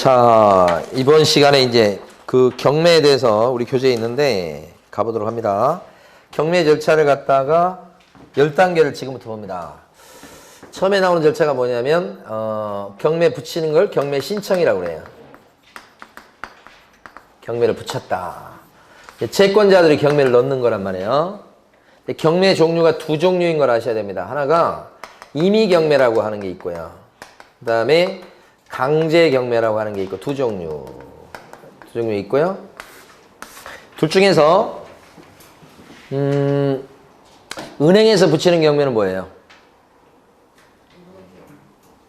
자, 이번 시간에 이제 그 경매에 대해서 우리 교재에 있는데 가보도록 합니다. 경매 절차를 갖다가 10단계를 지금부터 봅니다. 처음에 나오는 절차가 뭐냐면 경매 붙이는 걸 경매 신청이라고 그래요. 경매를 붙였다. 채권자들이 경매를 넣는 거란 말이에요. 경매 종류가 두 종류인 걸 아셔야 됩니다. 하나가 임의경매라고 하는 게 있고요. 그 다음에 강제경매라고 하는 게 있고 두 종류 있고요. 둘 중에서 은행에서 붙이는 경매는 뭐예요?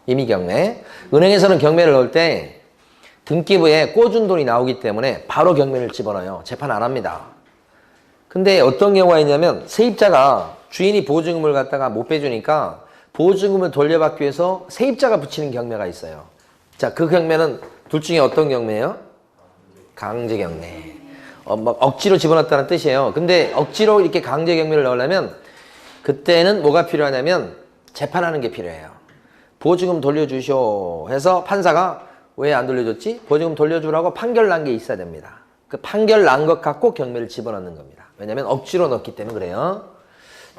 임의경매. 은행에서는 경매를 넣을 때 등기부에 꿔준 돈이 나오기 때문에 바로 경매를 집어넣어요. 재판 안 합니다. 근데 어떤 경우가 있냐면 세입자가 주인이 보증금을 갖다가 못 빼주니까 보증금을 돌려받기 위해서 세입자가 붙이는 경매가 있어요. 자, 그 경매는 둘 중에 어떤 경매예요? 강제경매. 막 억지로 집어넣었다는 뜻이에요. 근데 억지로 이렇게 강제경매를 넣으려면 그때는 뭐가 필요하냐면 재판하는 게 필요해요. 보증금 돌려주시오 해서 판사가 왜 안 돌려줬지? 보증금 돌려주라고 판결 난 게 있어야 됩니다. 그 판결 난 것 갖고 경매를 집어넣는 겁니다. 왜냐면 억지로 넣기 때문에 그래요.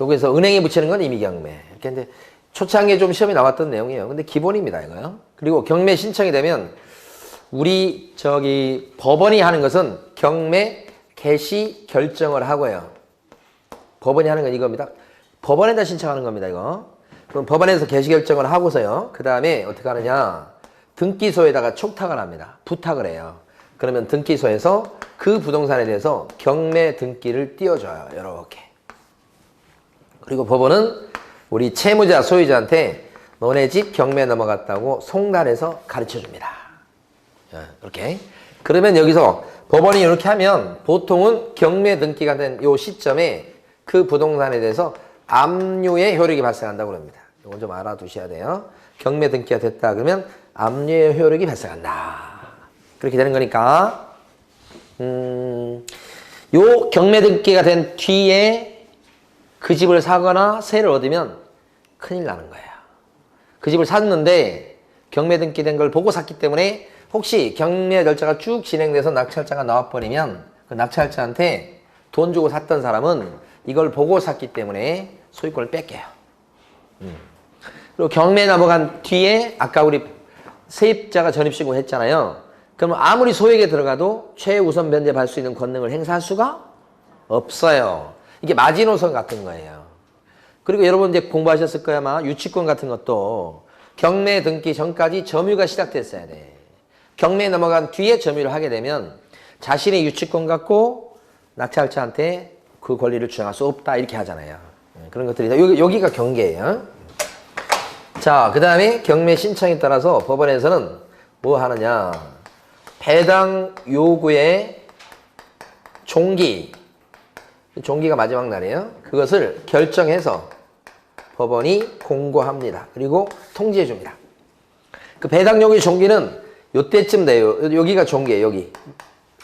여기서 은행에 붙이는 건 임의경매. 이렇게 이제 초창기에 좀 시험에 나왔던 내용이에요. 근데 기본입니다, 이거요. 그리고 경매 신청이 되면 우리 법원이 하는 것은 경매 개시 결정을 하고요. 법원이 하는 건 이겁니다. 법원에다 신청하는 겁니다, 이거. 그럼 법원에서 개시 결정을 하고서요. 그 다음에 어떻게 하느냐? 등기소에다가 촉탁을 합니다. 부탁을 해요. 그러면 등기소에서 그 부동산에 대해서 경매 등기를 띄워줘요. 이렇게. 그리고 법원은 우리 채무자, 소유자한테 너네 집 경매 넘어갔다고 송달해서 가르쳐줍니다. 이렇게. 그러면 여기서 법원이 이렇게 하면 보통은 경매 등기가 된 이 시점에 그 부동산에 대해서 압류의 효력이 발생한다고 합니다. 이건 좀 알아두셔야 돼요. 경매 등기가 됐다 그러면 압류의 효력이 발생한다. 그렇게 되는 거니까 요 경매 등기가 된 뒤에 그 집을 사거나 세를 얻으면 큰일 나는 거예요. 그 집을 샀는데 경매 등기된 걸 보고 샀기 때문에 혹시 경매 절차가 쭉 진행돼서 낙찰자가 나와버리면 그 낙찰자한테 돈 주고 샀던 사람은 이걸 보고 샀기 때문에 소유권을 뺏겨요. 그리고 경매 넘어간 뒤에 아까 우리 세입자가 전입신고 했잖아요. 그러면 아무리 소액에 들어가도 최우선 변제받을 수 있는 권능을 행사할 수가 없어요. 이게 마지노선 같은 거예요. 그리고 여러분 이제 공부하셨을 거야 아마 유치권 같은 것도 경매 등기 전까지 점유가 시작됐어야 돼. 경매에 넘어간 뒤에 점유를 하게 되면 자신의 유치권 갖고 낙찰자한테 그 권리를 주장할 수 없다 이렇게 하잖아요. 그런 것들이 여기가 경계예요. 자, 그 다음에 경매 신청에 따라서 법원에서는 뭐 하느냐? 배당 요구의 종기가 마지막 날이에요. 그것을 결정해서 법원이 공고합니다. 그리고 통지해 줍니다. 그 배당 요구의 종기는 요때쯤 돼요. 여기가 종기예요, 여기.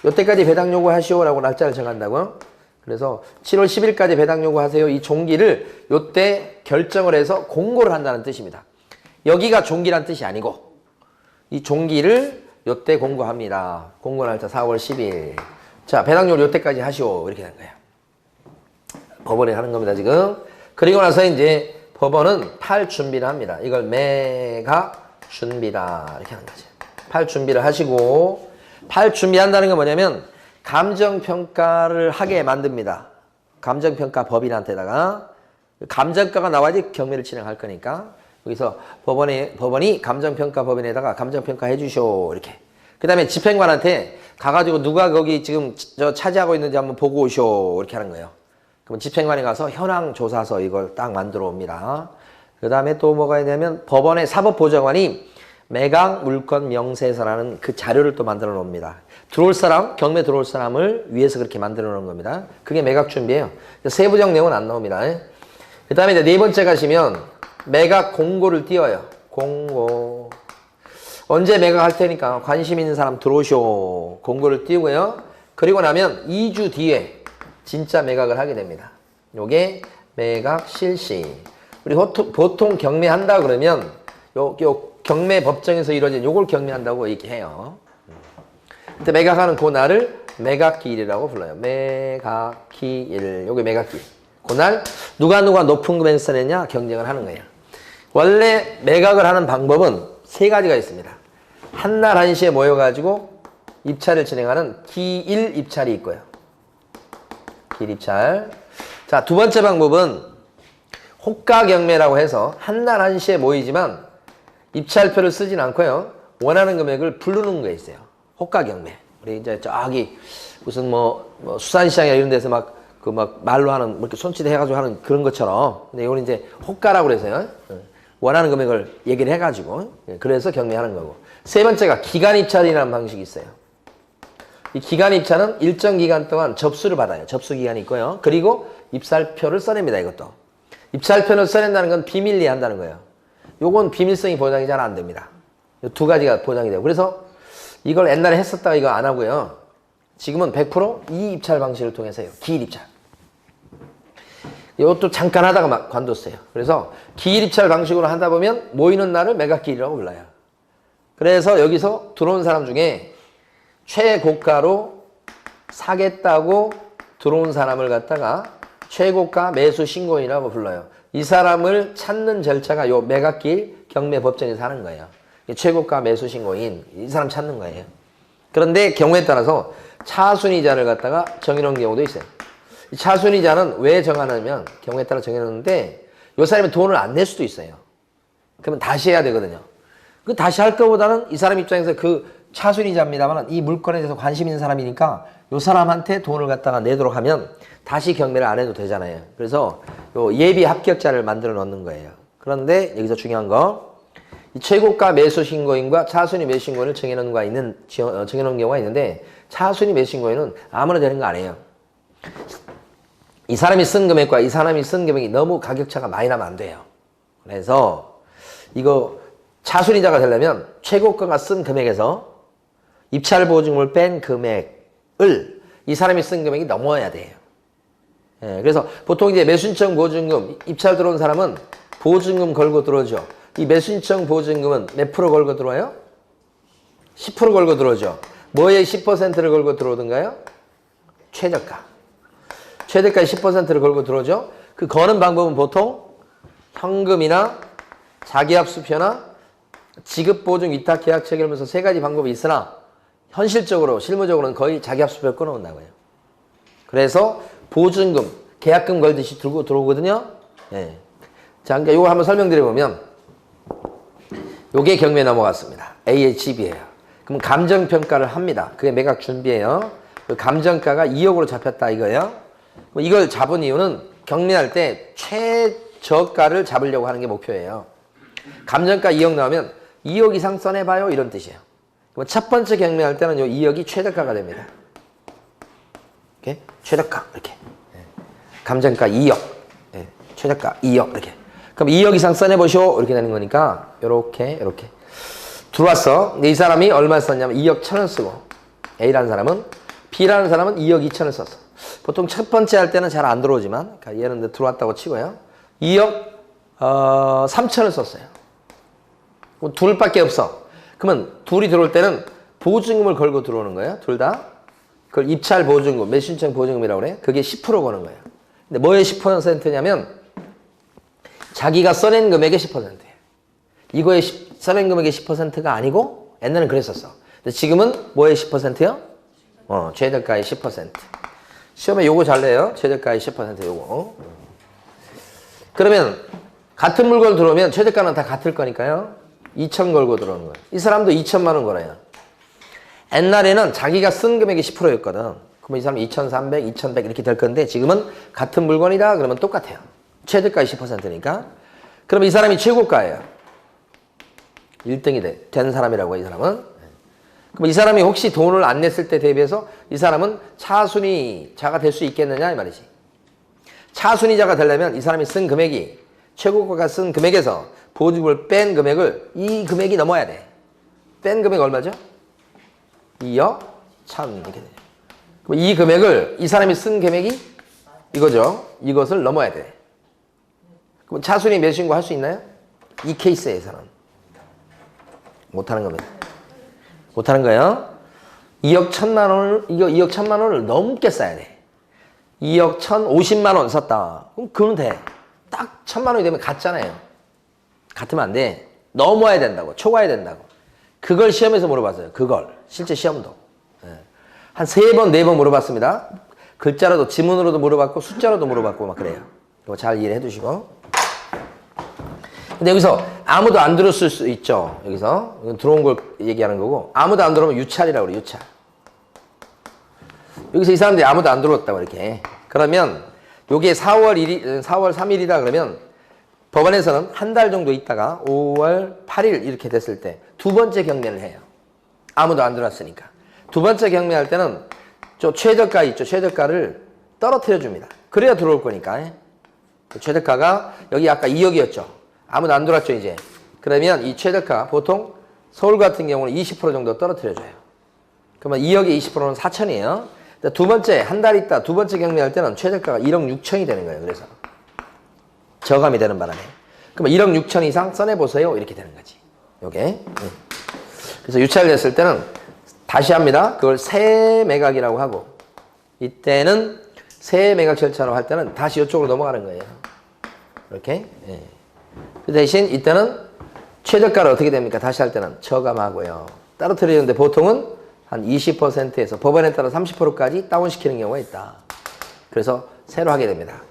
요때까지 배당 요구하시오라고 날짜를 정한다고요. 그래서 7월 10일까지 배당 요구하세요. 이 종기를 요때 결정을 해서 공고를 한다는 뜻입니다. 여기가 종기란 뜻이 아니고 이 종기를 요때 공고합니다. 공고 날짜 4월 10일. 자, 배당 요구 요때까지 하시오. 이렇게 된 거예요. 법원이 하는 겁니다, 지금. 그리고 나서 이제 법원은 팔 준비를 합니다. 이걸 매각 준비다. 이렇게 하는 거죠. 팔 준비를 하시고 팔 준비한다는 건 뭐냐면 감정평가를 하게 만듭니다. 감정평가 법인한테다가 감정가가 나와야지 경매를 진행할 거니까 여기서 법원이 감정평가 법인에다가 감정평가 해주시오 이렇게. 그 다음에 집행관한테 가가지고 누가 거기 지금 차지하고 있는지 한번 보고 오시오 이렇게 하는 거예요. 그럼 집행관이 가서 현황조사서 이걸 딱 만들어 옵니다. 그 다음에 또 뭐가 있냐면 법원의 사법보좌관이 매각 물권 명세서라는 그 자료를 또 만들어 놓습니다. 경매 들어올 사람을 위해서 그렇게 만들어 놓은 겁니다. 그게 매각 준비예요. 세부적 내용은 안 나옵니다. 그 다음에 이제 네 번째 가시면 매각 공고를 띄워요. 공고. 언제 매각할 테니까 관심 있는 사람 들어오시오. 공고를 띄우고요. 그리고 나면 2주 뒤에 진짜 매각을 하게 됩니다. 요게 매각 실시. 우리 보통 경매한다 그러면 요 경매 법정에서 이루어진 요걸 경매한다고 얘기해요. 그때 매각하는 그날을 매각기일이라고 불러요. 매각기일. 요게 매각기일. 그날 누가 높은 금액 써냈냐 경쟁을 하는 거예요. 원래 매각을 하는 방법은 세 가지가 있습니다. 한날 한시에 모여가지고 입찰을 진행하는 기일 입찰이 있고요. 기일 입찰. 자, 두 번째 방법은 호가 경매라고 해서 한날 한시에 모이지만 입찰표를 쓰진 않고요. 원하는 금액을 부르는 게 있어요. 호가 경매. 우리 이제 저기 무슨 뭐 수산시장이나 이런 데서 막 말로 하는 뭐 이렇게 손짓 해가지고 하는 그런 것처럼. 근데 이건 이제 호가라고 그래서요. 원하는 금액을 얘기를 해가지고 그래서 경매하는 거고. 세 번째가 기간 입찰이라는 방식이 있어요. 이 기간 입찰은 일정 기간 동안 접수를 받아요. 접수 기간이 있고요. 그리고 입찰표를 써냅니다. 이것도. 입찰표를 써낸다는 건 비밀리에 한다는 거예요. 요건 비밀성이 보장이 잘 안 됩니다. 이 두 가지가 보장이 돼요. 그래서 이걸 옛날에 했었다가 이거 안 하고요. 지금은 100% 이 입찰 방식을 통해서 해요. 기일 입찰. 이것도 잠깐 하다가 막 관뒀어요. 그래서 기일 입찰 방식으로 하다 보면 모이는 날을 매각기일이라고 불러요. 그래서 여기서 들어온 사람 중에 최고가로 사겠다고 들어온 사람을 갖다가 최고가 매수 신고인이라고 불러요. 이 사람을 찾는 절차가 요 매각기일 경매 법정에서 하는 거예요. 최고가 매수 신고인, 이 사람 찾는 거예요. 그런데 경우에 따라서 차순위자를 갖다가 정해놓은 경우도 있어요. 이 차순위자는 왜 정하냐면 경우에 따라 정해놓는데 이 사람이 돈을 안 낼 수도 있어요. 그러면 다시 해야 되거든요. 그 다시 할 것보다는 이 사람 입장에서 그 차순위자입니다만 이 물건에 대해서 관심 있는 사람이니까 이 사람한테 돈을 갖다가 내도록 하면 다시 경매를 안 해도 되잖아요. 그래서 요 예비 합격자를 만들어 놓는 거예요. 그런데 여기서 중요한 거, 이 최고가 매수 신고인과 차순위 매수 신고인을 정해놓은 경우가 있는데 차순위 매수 신고인은 아무나 되는 거 아니에요. 이 사람이 쓴 금액과 이 사람이 쓴 금액이 너무 가격차가 많이 나면 안 돼요. 그래서 이거 차순위자가 되려면 최고가가 쓴 금액에서 입찰 보증금을 뺀 금액을 이 사람이 쓴 금액이 넘어야 돼요. 예, 그래서 보통 이제 매수신청 보증금, 입찰 들어온 사람은 보증금 걸고 들어오죠. 이 매수신청 보증금은 몇 프로 걸고 들어와요? 10% 걸고 들어오죠. 뭐에 10%를 걸고 들어오던가요? 최저가. 최저가에 10%를 걸고 들어오죠. 그 거는 방법은 보통 현금이나 자기합수표나 지급보증 위탁계약 체결하면서 세 가지 방법이 있으나 현실적으로 실무적으로는 거의 자기합수표를 끊어온다고요. 그래서 보증금, 계약금 걸듯이 들고 들어오거든요. 예. 자, 그러니까 이거 한번 설명드려보면 요게 경매에 넘어갔습니다. AHB예요. 그럼 감정평가를 합니다. 그게 매각 준비예요. 그 감정가가 2억으로 잡혔다 이거예요. 이걸 잡은 이유는 경매할 때 최저가를 잡으려고 하는 게 목표예요. 감정가 2억 나오면 2억 이상 써내봐요 이런 뜻이에요. 그럼 첫 번째 경매할 때는 요 2억이 최저가가 됩니다. 이렇게 최저가 이렇게 감정가 2억 최저가 2억 이렇게. 그럼 2억 이상 써내보시오 이렇게 되는 거니까 요렇게 들어왔어. 근데 이 사람이 얼마 썼냐면 2억 1천원 쓰고 A라는 사람은 B라는 사람은 2억 2천을 썼어. 보통 첫 번째 할 때는 잘 안 들어오지만 그러니까 얘는 들어왔다고 치고요. 2억 3천을 썼어요. 둘밖에 없어. 그러면 둘이 들어올 때는 보증금을 걸고 들어오는 거예요. 둘 다. 그걸 입찰 보증금, 매수신청 보증금이라고 그래. 그게 10% 거는 거예요. 근데 뭐의 10%냐면 자기가 써낸 금액의 10%예요. 이거의 써낸 금액의 10%가 아니고 옛날에는 그랬었어. 근데 지금은 뭐의 10%요? 최저가의 10%. 시험에 요거 잘 내요. 최저가의 10% 요거. 그러면 같은 물건 들어오면 최저가는 다 같을 거니까요. 2천 걸고 들어오는 거예요. 이 사람도 2천만 원 걸어요. 옛날에는 자기가 쓴 금액이 10%였거든. 그러면 이 사람 2,300, 2,100 이렇게 될 건데 지금은 같은 물건이다 그러면 똑같아요. 최저가의 10%니까. 그럼 이 사람이 최고가예요. 1등이 된 사람이라고 이 사람은. 그럼 이 사람이 혹시 돈을 안 냈을 때 대비해서 이 사람은 차순위자가 될 수 있겠느냐 이 말이지. 차순위자가 되려면 이 사람이 쓴 금액이 최고가가 쓴 금액에서 보증금을 뺀 금액을 이 금액이 넘어야 돼. 뺀 금액 얼마죠? 2억 1천 이렇게 돼요. 그럼 이 금액을 이 사람이 쓴 금액이 이거죠. 이것을 넘어야 돼. 그럼 차순위 매수신고 할 수 있나요? 이 케이스에서는 못하는 겁니다. 못하는 거예요. 2억 1천만 원을, 이거 2억 1천만 원을 넘게 써야 돼. 2억 1,050만 원 썼다. 그럼 그건 돼. 딱 1천만 원이 되면 같잖아요. 같으면 안 돼. 넘어야 된다고. 초과해야 된다고. 그걸 시험에서 물어봤어요. 그걸. 실제 시험도. 한 3번, 4번 물어봤습니다. 글자로도, 지문으로도 물어봤고, 숫자로도 물어봤고, 막 그래요. 이거 잘 이해해 두시고. 근데 여기서 아무도 안 들었을 수 있죠. 여기서. 이건 들어온 걸 얘기하는 거고, 아무도 안 들어오면 유찰이라고 그래요. 유찰. 여기서 이 사람들이 아무도 안 들어왔다고 이렇게. 그러면 요게 4월 3일이다 그러면 법원에서는 한 달 정도 있다가 5월 8일 이렇게 됐을 때 두 번째 경매를 해요. 아무도 안 들어왔으니까. 두 번째 경매할 때는 저 최저가 있죠. 최저가를 떨어뜨려 줍니다. 그래야 들어올 거니까. 최저가가 여기 아까 2억이었죠. 아무도 안 들어왔죠 이제. 그러면 이 최저가 보통 서울 같은 경우는 20% 정도 떨어뜨려줘요. 그러면 2억에 20%는 4천이에요. 두 번째 한 달 있다 두 번째 경매할 때는 최저가가 1억 6천이 되는 거예요. 그래서 저감이 되는 바람에. 그러면 1억 6천 이상 써내보세요. 이렇게 되는 거지. 요게. 그래서 유찰됐을 때는 다시 합니다. 그걸 새 매각이라고 하고 이때는 새 매각 절차로 할 때는 다시 이쪽으로 넘어가는 거예요. 이렇게. 그 대신 이때는 최저가를 어떻게 됩니까? 다시 할 때는 저감하고요. 떨어뜨리는데 보통은 한 20%에서 법원에 따라 30%까지 다운시키는 경우가 있다. 그래서 새로 하게 됩니다.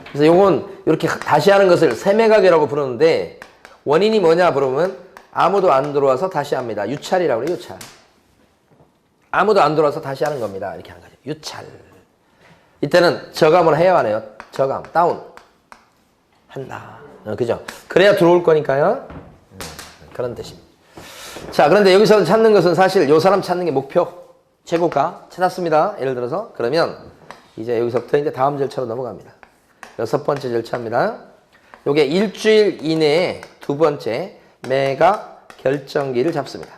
그래서 요건 이렇게 다시 하는 것을 새매각이라고 부르는데 원인이 뭐냐 물어보면 아무도 안 들어와서 다시 합니다. 유찰이라고 그래요. 유찰. 아무도 안 들어와서 다시 하는 겁니다. 이렇게 하는 거죠. 유찰. 이때는 저감을 해야 하네요. 저감. 다운. 한다. 그죠? 그래야 들어올 거니까요. 그런 뜻입니다. 자, 그런데 여기서 찾는 것은 사실 요 사람 찾는 게 목표. 최고가 찾았습니다. 예를 들어서. 그러면 이제 여기서부터 이제 다음 절차로 넘어갑니다. 6번째 절차입니다. 요게 일주일 이내에 두 번째 매각 결정기를 잡습니다.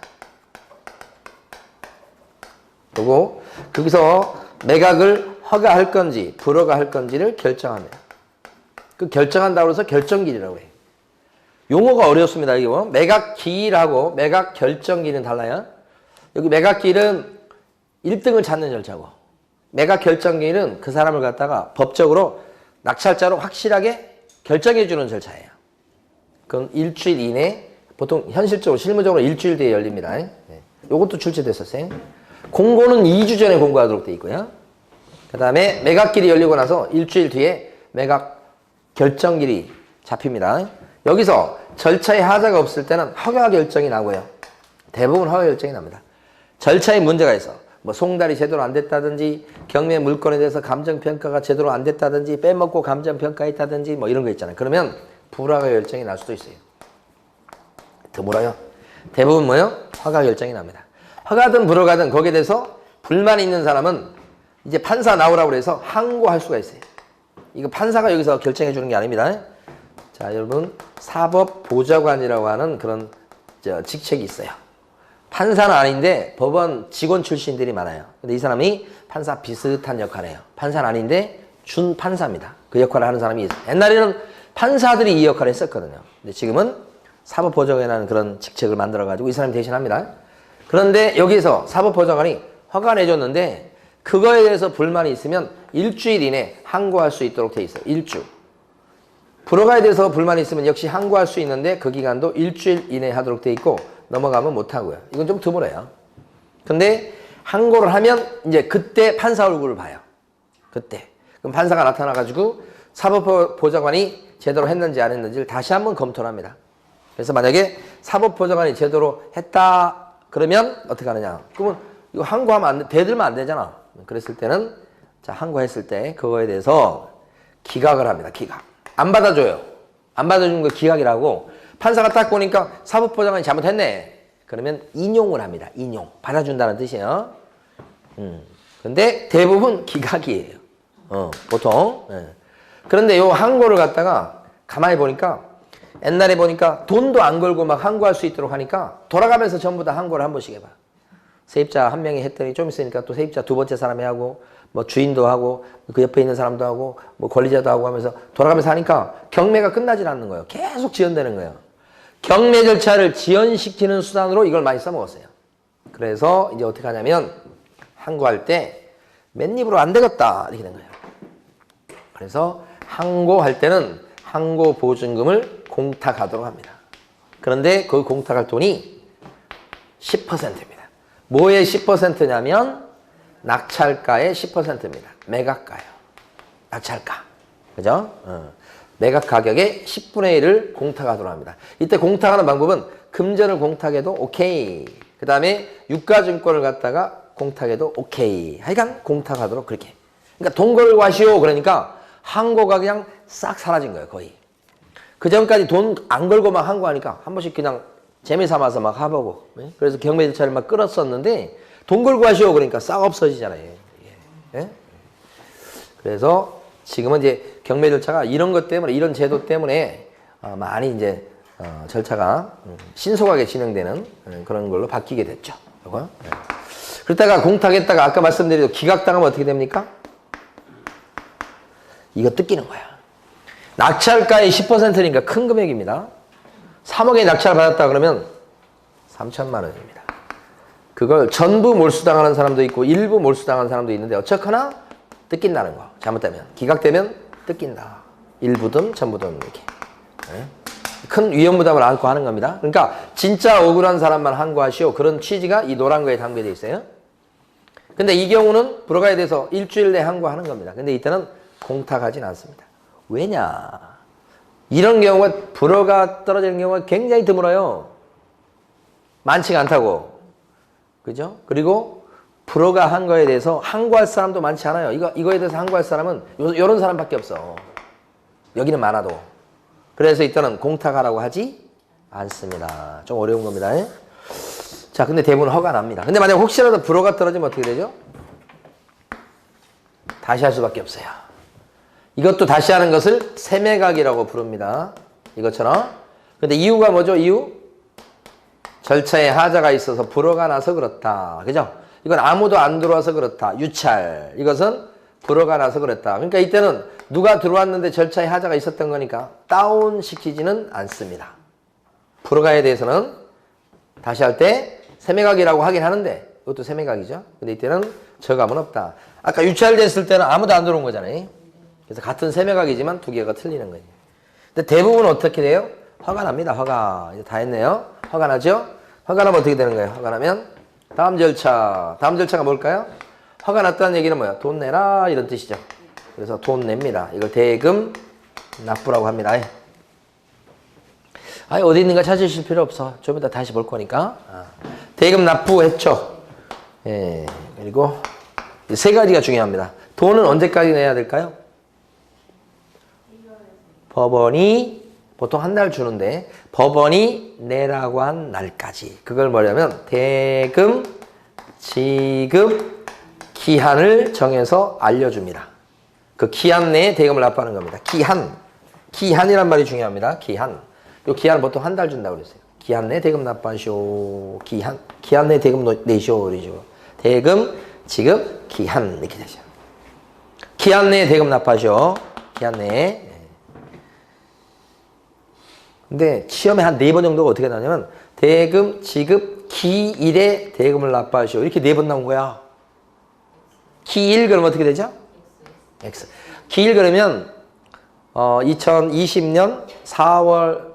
그리고 거기서 매각을 허가할 건지 불허가할 건지를 결정합니다. 그 결정한다고 해서 결정기일이라고 해요. 용어가 어렵습니다. 이게 뭐 매각기일하고 매각결정기일은 달라요. 여기 매각기일은 1등을 찾는 절차고 매각결정기일은 그 사람을 갖다가 법적으로 낙찰자로 확실하게 결정해주는 절차예요. 그건 일주일 이내 보통 현실적으로 실무적으로 일주일 뒤에 열립니다. 요것도 출제됐었어요. 공고는 2주 전에 공고하도록 되어 있고요. 그 다음에 매각길이 열리고 나서 일주일 뒤에 매각 결정길이 잡힙니다. 여기서 절차에 하자가 없을 때는 허가 결정이 나고요. 대부분 허가 결정이 납니다. 절차에 문제가 있어. 뭐 송달이 제대로 안 됐다든지 경매 물건에 대해서 감정평가가 제대로 안 됐다든지 빼먹고 감정평가했다든지 뭐 이런 거 있잖아요. 그러면 불허가 결정이 날 수도 있어요. 드물어요. 대부분 뭐요? 허가 결정이 납니다. 허가든 불허가든 거기에 대해서 불만이 있는 사람은 이제 판사 나오라고 해서 항고할 수가 있어요. 이거 판사가 여기서 결정해 주는 게 아닙니다. 자, 여러분 사법보좌관이라고 하는 그런 직책이 있어요. 판사는 아닌데 법원 직원 출신들이 많아요. 근데 이 사람이 판사 비슷한 역할을 해요. 판사는 아닌데 준판사입니다. 그 역할을 하는 사람이 있어요. 옛날에는 판사들이 이 역할을 했었거든요. 근데 지금은 사법보좌관이라는 그런 직책을 만들어가지고 이 사람이 대신합니다. 그런데 여기서 사법보좌관이 허가 내줬는데 그거에 대해서 불만이 있으면 일주일 이내 항고할 수 있도록 돼 있어요. 일주. 불허가에 대해서 불만이 있으면 역시 항고할 수 있는데 그 기간도 일주일 이내 하도록 돼 있고 넘어가면 못하고요. 이건 좀 드물어요. 근데 항고를 하면 이제 그때 판사 얼굴을 봐요. 그때. 그럼 판사가 나타나가지고 사법보좌관이 제대로 했는지 안 했는지를 다시 한번 검토를 합니다. 그래서 만약에 사법보좌관이 제대로 했다 그러면 어떻게 하느냐. 그러면 이거 항고하면 안 돼. 대들면 안 되잖아. 그랬을 때는 자 항고했을 때 그거에 대해서 기각을 합니다. 기각. 안 받아줘요. 안 받아주는 거 기각이라고. 판사가 딱 보니까 사법보좌관이 잘못했네. 그러면 인용을 합니다. 인용. 받아준다는 뜻이에요. 근데 대부분 기각이에요. 보통. 그런데 요 항고를 갖다가 가만히 보니까 옛날에 보니까 돈도 안 걸고 막 항고할 수 있도록 하니까 돌아가면서 전부 다 항고를 한 번씩 해봐. 세입자 한 명이 했더니 좀 있으니까 또 세입자 두 번째 사람이 하고 뭐 주인도 하고 그 옆에 있는 사람도 하고 뭐 권리자도 하고 하면서 돌아가면서 하니까 경매가 끝나질 않는 거예요. 계속 지연되는 거예요. 경매 절차를 지연시키는 수단으로 이걸 많이 써먹었어요. 그래서 이제 어떻게 하냐면 항고할 때 맨입으로 안 되겠다 이렇게 된 거예요. 그래서 항고할 때는 항고 보증금을 공탁하도록 합니다. 그런데 그 공탁할 돈이 10%입니다. 뭐의 10%냐면 낙찰가의 10%입니다. 매각가요. 낙찰가. 그죠? 매각 가격의 10분의 1을 공탁하도록 합니다. 이때 공탁하는 방법은 금전을 공탁해도 오케이. 그 다음에 유가증권을 갖다가 공탁해도 오케이. 하여간 공탁하도록 그렇게. 그러니까 돈 걸고 하시오. 그러니까 항고가 그냥 싹 사라진 거예요. 거의. 그 전까지 돈 안 걸고 막 항고하니까 한 번씩 그냥 재미 삼아서 막 해보고. 그래서 경매 절차를 막 끌었었는데 돈 걸고 하시오. 그러니까 싹 없어지잖아요. 예? 그래서 지금은 이제 경매 절차가 이런 것 때문에, 이런 제도 때문에 많이 이제 절차가 신속하게 진행되는 그런 걸로 바뀌게 됐죠. 그거? 그러다가 공탁했다가 아까 말씀드린 기각당하면 어떻게 됩니까? 이거 뜯기는 거야. 낙찰가의 10%니까 큰 금액입니다. 3억에 낙찰 받았다 그러면 3천만 원입니다. 그걸 전부 몰수당하는 사람도 있고 일부 몰수당하는 사람도 있는데 어쨌거나 뜯긴다는 거. 잘못되면. 기각되면 뜯긴다. 일부든 전부든 이렇게. 큰 위험부담을 안고 하는 겁니다. 그러니까 진짜 억울한 사람만 항고하시오. 그런 취지가 이 노란 거에 담겨져 있어요. 근데 이 경우는 불허가에 대해서 일주일 내에 항고하는 겁니다. 근데 이때는 공탁하진 않습니다. 왜냐? 이런 경우가 불허가 떨어지는 경우가 굉장히 드물어요. 많지가 않다고. 그죠? 그리고 불허가 한 거에 대해서 항고할 사람도 많지 않아요. 이거에 대해서 항고할 사람은 요런 사람밖에 없어. 여기는 많아도. 그래서 이때는 공탁하라고 하지 않습니다. 좀 어려운 겁니다. 자, 근데 대부분 허가 납니다. 근데 만약 혹시라도 불허가 떨어지면 어떻게 되죠? 다시 할 수밖에 없어요. 이것도 다시 하는 것을 세매각이라고 부릅니다. 이것처럼. 근데 이유가 뭐죠? 이유? 절차에 하자가 있어서 불허가 나서 그렇다. 그죠? 이건 아무도 안 들어와서 그렇다. 유찰. 이것은 불허가 나서 그랬다. 그러니까 이때는 누가 들어왔는데 절차에 하자가 있었던 거니까 다운시키지는 않습니다. 불허가에 대해서는 다시 할 때 세매각이라고 하긴 하는데 이것도 세매각이죠. 근데 이때는 저감은 없다. 아까 유찰됐을 때는 아무도 안 들어온 거잖아요. 그래서 같은 세매각이지만 두 개가 틀리는 거예요. 근데 대부분 어떻게 돼요? 허가 납니다. 허가. 이제 다 했네요. 허가 나죠? 허가 나면 어떻게 되는 거예요? 허가 나면 다음 절차. 다음 절차가 뭘까요? 허가 났다는 얘기는 뭐야? 돈 내라 이런 뜻이죠. 그래서 돈 냅니다. 이걸 대금 납부라고 합니다. 어디 있는가 찾으실 필요 없어. 좀 이따 다시 볼 거니까. 대금 납부했죠. 예. 그리고 세 가지가 중요합니다. 돈은 언제까지 내야 될까요? 법원이 보통 한 달 주는데 법원이 내라고 한 날까지. 그걸 뭐냐면 대금 지급 기한을 정해서 알려줍니다. 그 기한 내에 대금을 납부하는 겁니다. 기한이란 말이 중요합니다. 기한. 요 기한은 보통 한 달 준다고 그랬어요. 기한 내에 대금 납부하시오. 기한 내에 대금 내시오. 그러죠. 대금 지급 기한 이렇게 되죠. 기한 내에 대금 납부하시오. 기한 내에. 근데 시험에 한 4번 정도가 어떻게 나오냐면 대금 지급 기일에 대금을 납부하시오. 이렇게 4번 나온 거야. 기일 그러면 어떻게 되죠? X. 기일 그러면 2020년 4월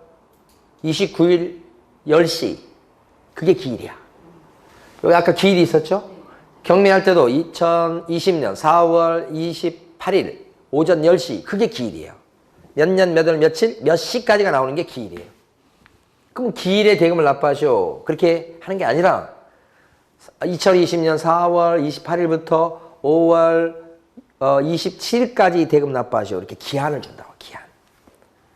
29일 10시 그게 기일이야. 여기 아까 기일이 있었죠? 경매할 때도 2020년 4월 28일 오전 10시 그게 기일이에요. 몇 년, 몇 월, 며칠, 몇 시까지가 나오는 게 기일이에요. 그럼 기일에 대금을 납부하시오. 그렇게 하는 게 아니라 2020년 4월 28일부터 5월 27일까지 대금 납부하시오. 이렇게 기한을 준다고, 기한.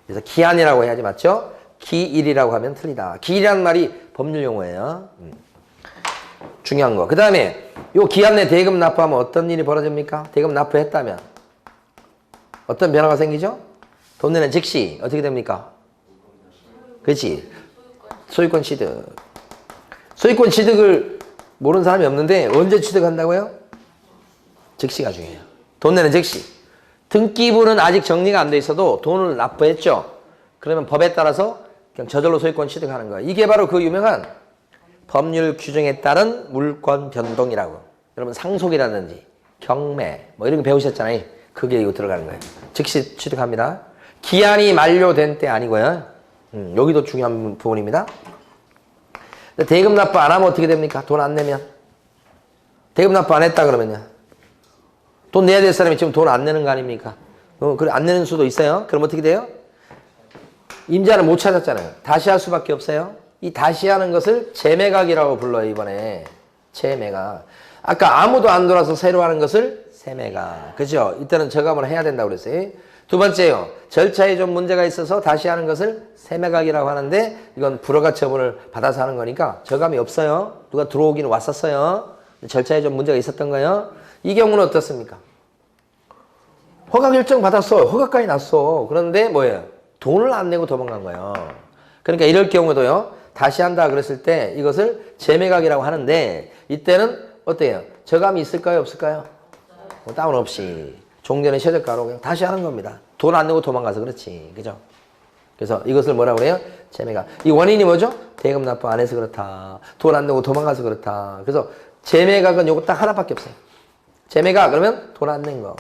그래서 기한이라고 해야지, 맞죠? 기일이라고 하면 틀리다. 기일이라는 말이 법률 용어예요. 중요한 거. 그 다음에 요 기한 내 대금 납부하면 어떤 일이 벌어집니까? 대금 납부했다면 어떤 변화가 생기죠? 돈 내는 즉시 어떻게 됩니까? 그렇지? 소유권 취득. 소유권 취득을 모르는 사람이 없는데 언제 취득한다고요? 즉시가 중요해요. 돈 내는 즉시. 등기부는 아직 정리가 안 돼 있어도 돈을 납부했죠. 그러면 법에 따라서 그냥 저절로 소유권 취득하는 거예요. 이게 바로 그 유명한 법률 규정에 따른 물권 변동이라고. 여러분 상속이라든지 경매 뭐 이런 거 배우셨잖아요. 그게 이거 들어가는 거예요. 즉시 취득합니다. 기한이 만료된 때 아니고요. 여기도 중요한 부분입니다. 대금 납부 안 하면 어떻게 됩니까? 돈 안 내면. 대금 납부 안 했다 그러면요. 돈 내야 될 사람이 지금 돈 안 내는 거 아닙니까? 그래 안 내는 수도 있어요. 그럼 어떻게 돼요? 임자를 못 찾았잖아요. 다시 할 수밖에 없어요. 이 다시 하는 것을 재매각이라고 불러요. 이번에 재매각. 아까 아무도 안 돌아서 새로 하는 것을 새매각. 그죠? 이때는 저감을 해야 된다고 그랬어요. 두 번째요. 절차에 좀 문제가 있어서 다시 하는 것을 새매각이라고 하는데 이건 불허가 처분을 받아서 하는 거니까 저감이 없어요. 누가 들어오기는 왔었어요. 절차에 좀 문제가 있었던 거예요. 이 경우는 어떻습니까? 허가 결정 받았어. 허가까지 났어. 그런데 뭐예요? 돈을 안 내고 도망간 거예요. 그러니까 이럴 경우도요. 다시 한다 그랬을 때 이것을 재매각이라고 하는데 이때는 어때요? 저감이 있을까요? 없을까요? 다운 없이 종전의 최저가로 그냥 다시 하는 겁니다. 돈 안 내고 도망가서 그렇지. 그죠? 그래서 이것을 뭐라고 그래요? 재매각. 이 원인이 뭐죠? 대금 납부 안 해서 그렇다. 돈 안 내고 도망가서 그렇다. 그래서 재매각은 요거 딱 하나밖에 없어요. 재매각 그러면 돈 안 낸 거.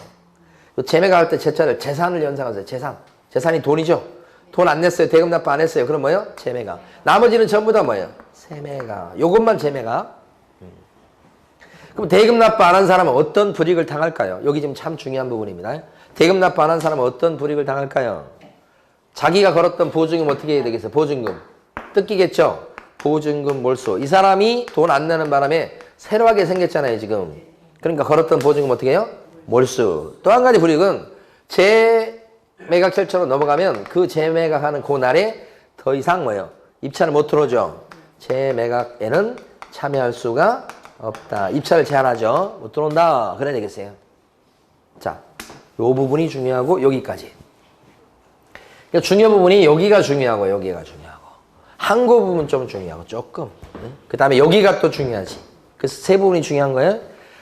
재매각 할 때 재차를 재산을 연상하세요. 재산. 재산이 돈이죠. 돈 안 냈어요. 대금 납부 안 했어요. 그럼 뭐예요? 재매각. 나머지는 전부 다 뭐예요? 세매각. 요것만 재매각. 그럼 대금 납부 안 한 사람은 어떤 불이익을 당할까요? 여기 지금 참 중요한 부분입니다. 대금 납부 안 한 사람은 어떤 불이익을 당할까요? 자기가 걸었던 보증금 어떻게 해야 되겠어요? 보증금. 뜯기겠죠? 보증금 몰수. 이 사람이 돈 안 내는 바람에 새로 하게 생겼잖아요, 지금. 그러니까 걸었던 보증금 어떻게 해요? 몰수. 또 한 가지 불이익은 재매각 절차로 넘어가면 그 재매각하는 그날에 더 이상 뭐예요? 입찰을 못 들어오죠. 재매각에는 참여할 수가 없다. 입찰을 제한하죠. 못 들어온다. 그래야 되겠어요. 자, 요 부분이 중요하고 여기까지. 그러니까 중요한 부분이 여기가 중요하고 여기가 중요하고 항구 부분 좀 중요하고 조금. 그 다음에 여기가 또 중요하지. 그래서 세 부분이 중요한 거예요.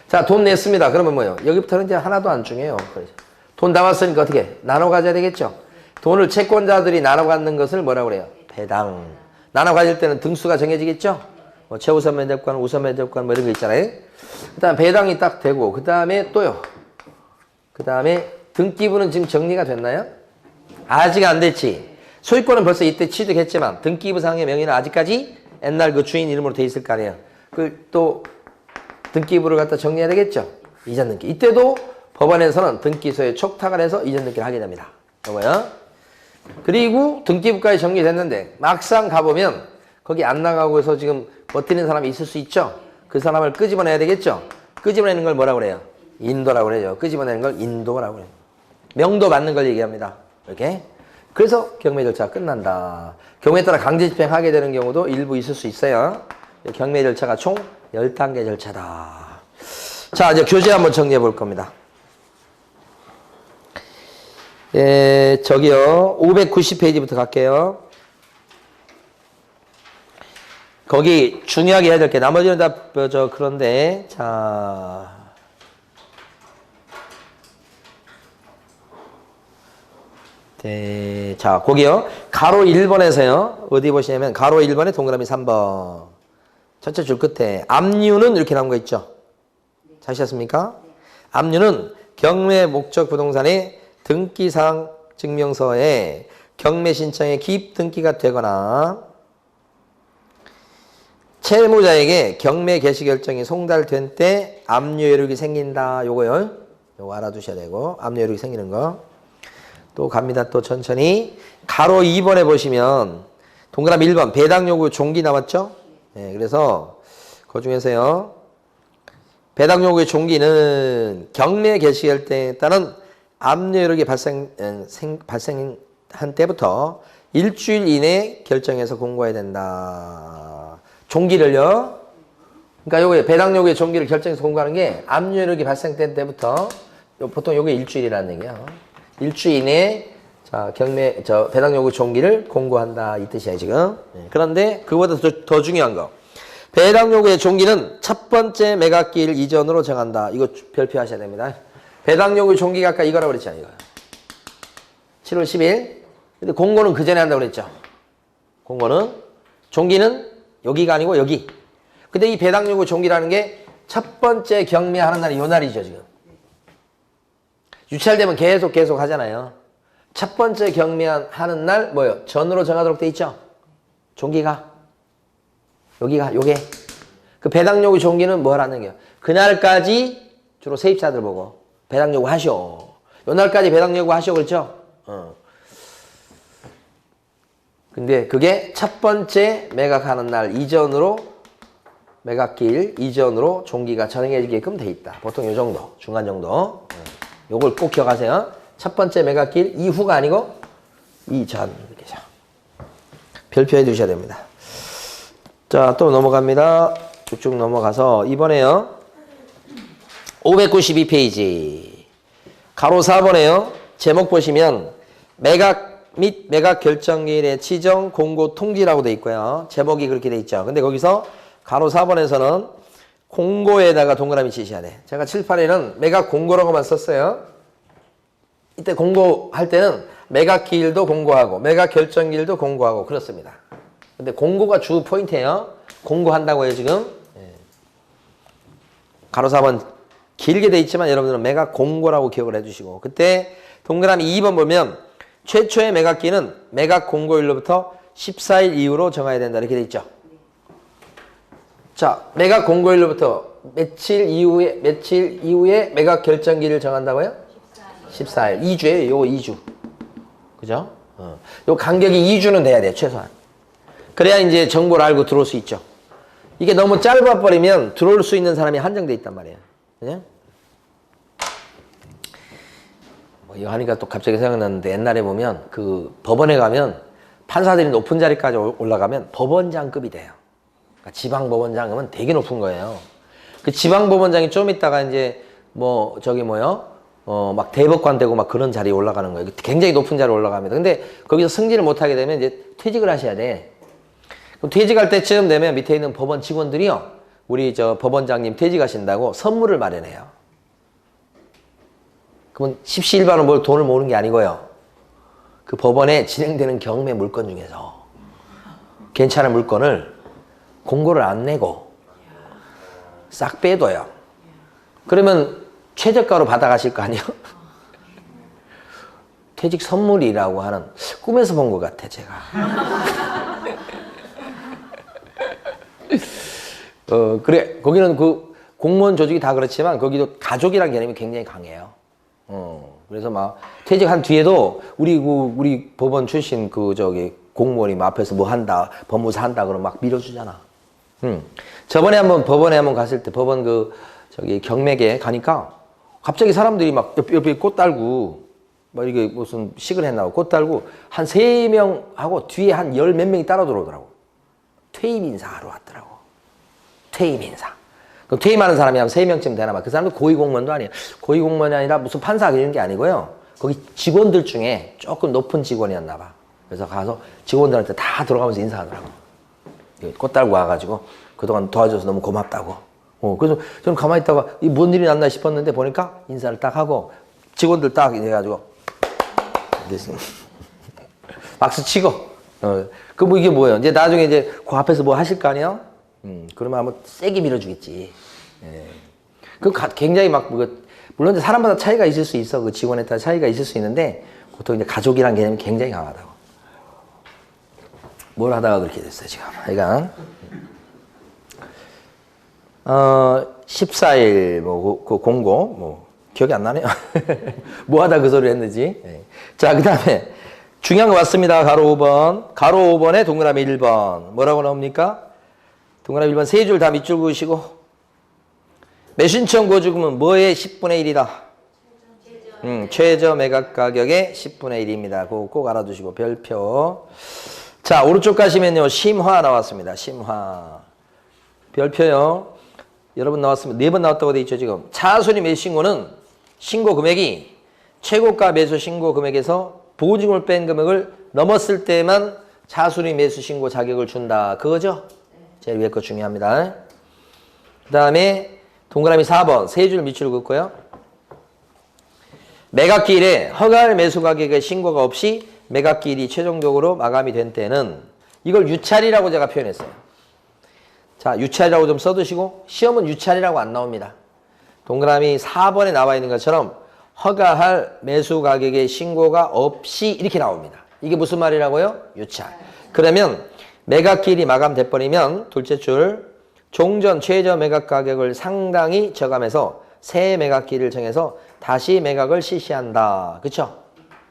자, 돈 냈습니다. 그러면 뭐예요? 여기부터는 이제 하나도 안 중요해요. 돈 남았으니까 어떻게? 나눠 가져야 되겠죠. 돈을 채권자들이 나눠 갖는 것을 뭐라고 그래요? 배당. 나눠 가질 때는 등수가 정해지겠죠. 뭐 최우선 면접관, 우선 면접관 뭐 이런 거 있잖아요. 그다음 배당이 딱 되고 그다음에 또요. 그다음에 등기부는 지금 정리가 됐나요? 아직 안 됐지. 소유권은 벌써 이때 취득했지만 등기부상의 명의는 아직까지 옛날 그 주인 이름으로 돼 있을 거 아니에요. 그 또 등기부를 갖다 정리해야 되겠죠. 이전 등기. 이때도 법원에서는 등기소에 촉탁을 해서 이전 등기를 하게 됩니다. 요거요. 그리고 등기부까지 정리됐는데 막상 가보면 거기 안 나가고 해서 지금 버티는 사람이 있을 수 있죠. 그 사람을 끄집어내야 되겠죠. 끄집어내는 걸 뭐라고 그래요? 인도라고 그래요. 끄집어내는 걸 인도라고 그래요. 명도 받는 걸 얘기합니다. 이렇게. 그래서 경매 절차가 끝난다. 경우에 따라 강제 집행하게 되는 경우도 일부 있을 수 있어요. 경매 절차가 총 10단계 절차다. 자, 이제 교재 한번 정리해 볼 겁니다. 예, 저기요. 590페이지부터 갈게요. 거기 중요하게 해야 될 게 나머지는 다 그런데 자. 네, 자, 거기요. 가로 1번에서요. 어디 보시냐면 가로 1번에 동그라미 3번. 첫째 줄 끝에 압류는 이렇게 나온 거 있죠. 찾으셨습니까? 압류는 경매 목적 부동산의 등기사항 증명서에 경매 신청에 기입 등기가 되거나 채무자에게 경매 개시 결정이 송달된 때 압류 여력이 생긴다. 요거요. 요거 알아두셔야 되고 압류 여력이 생기는 거. 또 갑니다. 또 천천히. 가로 2번에 보시면 동그라미 1번 배당 요구 종기 나왔죠? 네, 그래서 그 중에서요. 배당 요구의 종기는 경매 개시 결정에 따른 압류 여력이 발생한 때부터 일주일 이내 결정해서 공고해야 된다. 종기를요. 그러니까 요게 배당 요구의 종기를 결정해서 공고하는 게 압류 여력이 발생된 때부터 보통 요게 일주일이라는 얘기예요. 일주일 이내에 자, 배당 요구 종기를 공고한다. 이 뜻이야, 지금. 네. 그런데 그거보다 더 중요한 거. 배당 요구의 종기는 첫 번째 매각기일 이전으로 정한다. 이거 별표하셔야 됩니다. 배당 요구의 종기가 아까 이거라고 그랬잖아요. 이거. 7월 10일. 근데 공고는 그 전에 한다고 그랬죠. 공고는. 종기는 여기가 아니고 여기. 근데 이 배당 요구 종기라는 게 첫 번째 경매하는 날이 요 날이죠, 지금. 유찰되면 계속 하잖아요. 첫 번째 경매하는 날 뭐요? 전으로 정하도록 돼 있죠? 종기가. 여기가 요게. 그 배당 요구 종기는 뭐 하라는 거예요? 그날까지 주로 세입자들 보고 배당 요구 하시오. 요 날까지 배당 요구 하시오. 그렇죠? 근데 그게 첫 번째 매각하는 날 이전으로 매각기일 이전으로 종기가 정해지게끔 돼 있다. 보통 요 정도, 중간 정도. 요걸 꼭 기억하세요. 첫 번째 매각기일 이후가 아니고 이전. 이렇게죠. 별표해 두셔야 됩니다. 자, 또 넘어갑니다. 쭉쭉 넘어가서 이번에요. 592페이지. 가로 4번에요. 제목 보시면 매각 및 매각 결정기일의 지정, 공고, 통지라고 돼 있고요. 제목이 그렇게 돼 있죠. 근데 거기서 가로 4번에서는 공고에다가 동그라미 치셔야 돼. 제가 7, 8에는 매각 공고라고만 썼어요. 이때 공고할 때는 매각 기일도 공고하고 매각 결정기일도 공고하고 그렇습니다. 근데 공고가 주 포인트예요. 공고한다고요, 지금. 가로 4번 길게 돼 있지만 여러분들은 매각 공고라고 기억을 해주시고 그때 동그라미 2번 보면 최초의 매각기는 매각 공고일로부터 14일 이후로 정해야 된다. 이렇게 돼 있죠. 자, 매각 공고일로부터 며칠 이후에 매각 결정기를 정한다고요? 14일. 2주예요. 요거 2주. 그죠? 요 간격이 2주는 돼야 돼요. 최소한. 그래야 이제 정보를 알고 들어올 수 있죠. 이게 너무 짧아버리면 들어올 수 있는 사람이 한정돼 있단 말이에요. 그죠? 이거 하니까 또 갑자기 생각났는데 옛날에 보면 그 법원에 가면 판사들이 높은 자리까지 올라가면 법원장급이 돼요. 그러니까 지방법원장은 되게 높은 거예요. 그 지방법원장이 좀 있다가 이제 뭐 저기 뭐요? 막 대법관 되고 막 그런 자리에 올라가는 거예요. 굉장히 높은 자리에 올라갑니다. 근데 거기서 승진을 못하게 되면 이제 퇴직을 하셔야 돼. 그럼 퇴직할 때쯤 되면 밑에 있는 법원 직원들이요. 우리 저 법원장님 퇴직하신다고 선물을 마련해요. 그러면 십시일반은 뭘 돈을 모으는 게 아니고요. 그 법원에 진행되는 경매 물건 중에서 괜찮은 물건을 공고를 안 내고 싹 빼둬요. 그러면 최저가로 받아가실 거 아니에요? 퇴직 선물이라고 하는 꿈에서 본 것 같아, 제가. 그래. 거기는 그 공무원 조직이 다 그렇지만 거기도 가족이라는 개념이 굉장히 강해요. 그래서 막 퇴직한 뒤에도 우리 법원 출신 그 저기 공무원이 막 앞에서 뭐 한다, 법무사 한다 그러면 막 밀어주잖아. 저번에 한번 법원에 한번 갔을 때 법원 그 저기 경매계 가니까 갑자기 사람들이 막 옆에 꽃 달고 막 이게 무슨 식을 했나고 꽃 달고 한 3명하고 뒤에 한 10 몇 명이 따라 들어오더라고. 퇴임 인사하러 왔더라고. 퇴임 인사. 그럼 퇴임하는 사람이 한 3명쯤 되나 봐. 그 사람도 고위공무원도 아니에요. 고위공무원이 아니라 무슨 판사 이런 게 아니고요. 거기 직원들 중에 조금 높은 직원이었나 봐. 그래서 가서 직원들한테 다 들어가면서 인사하더라고. 꽃 달고 와가지고 그동안 도와줘서 너무 고맙다고. 그래서 저는 가만히 있다가 이 뭔 일이 났나 싶었는데 보니까 인사를 딱 하고 직원들 딱 해가지고 박수 치고 그 뭐 이게 뭐예요? 이제 나중에 이제 그 앞에서 뭐 하실 거 아니에요? 그러면 한번 세게 밀어주겠지. 그 굉장히 막 물론 이제 사람마다 차이가 있을 수 있어. 그 직원에 따라 차이가 있을 수 있는데 보통 이제 가족이란 개념이 굉장히 강하다고. 뭘 하다가 그렇게 됐어요 지금. 하여간 14일 그 공고 뭐 기억이 안 나네요. 뭐 하다 그 소리를 했는지. 자, 그 다음에 중요한 거 왔습니다. 가로 5번. 가로 5번에 동그라미 1번. 뭐라고 나옵니까? 동그라미 1번 세 줄 다 밑줄 그으시고 매신청 고지금은 뭐의 10분의 1이다? 최저 매각 가격의 10분의 1입니다. 그거 꼭 알아두시고 별표. 자, 오른쪽 가시면요. 심화 나왔습니다. 심화. 별표요. 여러분 나왔습니다. 4번 나왔다고 돼 있죠, 지금. 차순위 매수 신고는 신고 금액이 최고가 매수 신고 금액에서 보증을 뺀 금액을 넘었을 때만 차순위 매수 신고 자격을 준다. 그거죠? 제일 위에 거 중요합니다. 그 다음에 동그라미 4번. 세 줄 밑줄 긋고요. 매각기일에 허가할 매수 가격의 신고가 없이 매각기일이 최종적으로 마감이 된 때는 이걸 유찰이라고 제가 표현했어요. 자, 유찰이라고 좀 써두시고 시험은 유찰이라고 안 나옵니다. 동그라미 4번에 나와 있는 것처럼 허가할 매수 가격의 신고가 없이 이렇게 나옵니다. 이게 무슨 말이라고요? 유찰. 그러면 매각기일이 마감돼 버리면 둘째 줄 종전 최저 매각 가격을 상당히 저감해서 새 매각기일을 정해서 다시 매각을 실시한다. 그쵸?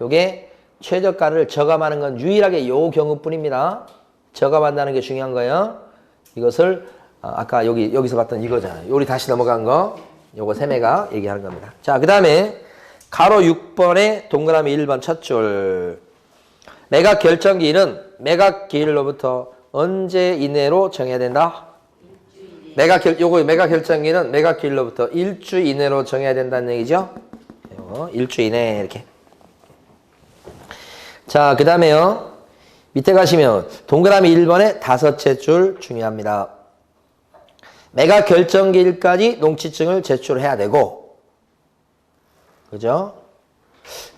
요게 최저가를 저감하는 건 유일하게 요 경우뿐입니다. 저감한다는 게 중요한 거예요. 이것을 아까 여기서 봤던 이거잖아요. 우리 다시 넘어간 거 요거 새 매각 얘기하는 겁니다. 자, 그 다음에 가로 6번에 동그라미 1번 첫 줄 매각 결정기일은 매각 기일로부터 언제 이내로 정해야 된다? 매각 결정기는 매각 기일로부터 일주 이내로 정해야 된다는 얘기죠. 일주 이내 이렇게. 자, 그 다음에요. 밑에 가시면 동그라미 1번에 다섯째 줄 중요합니다. 매각 결정기일까지 농지증을 제출해야 되고, 그죠?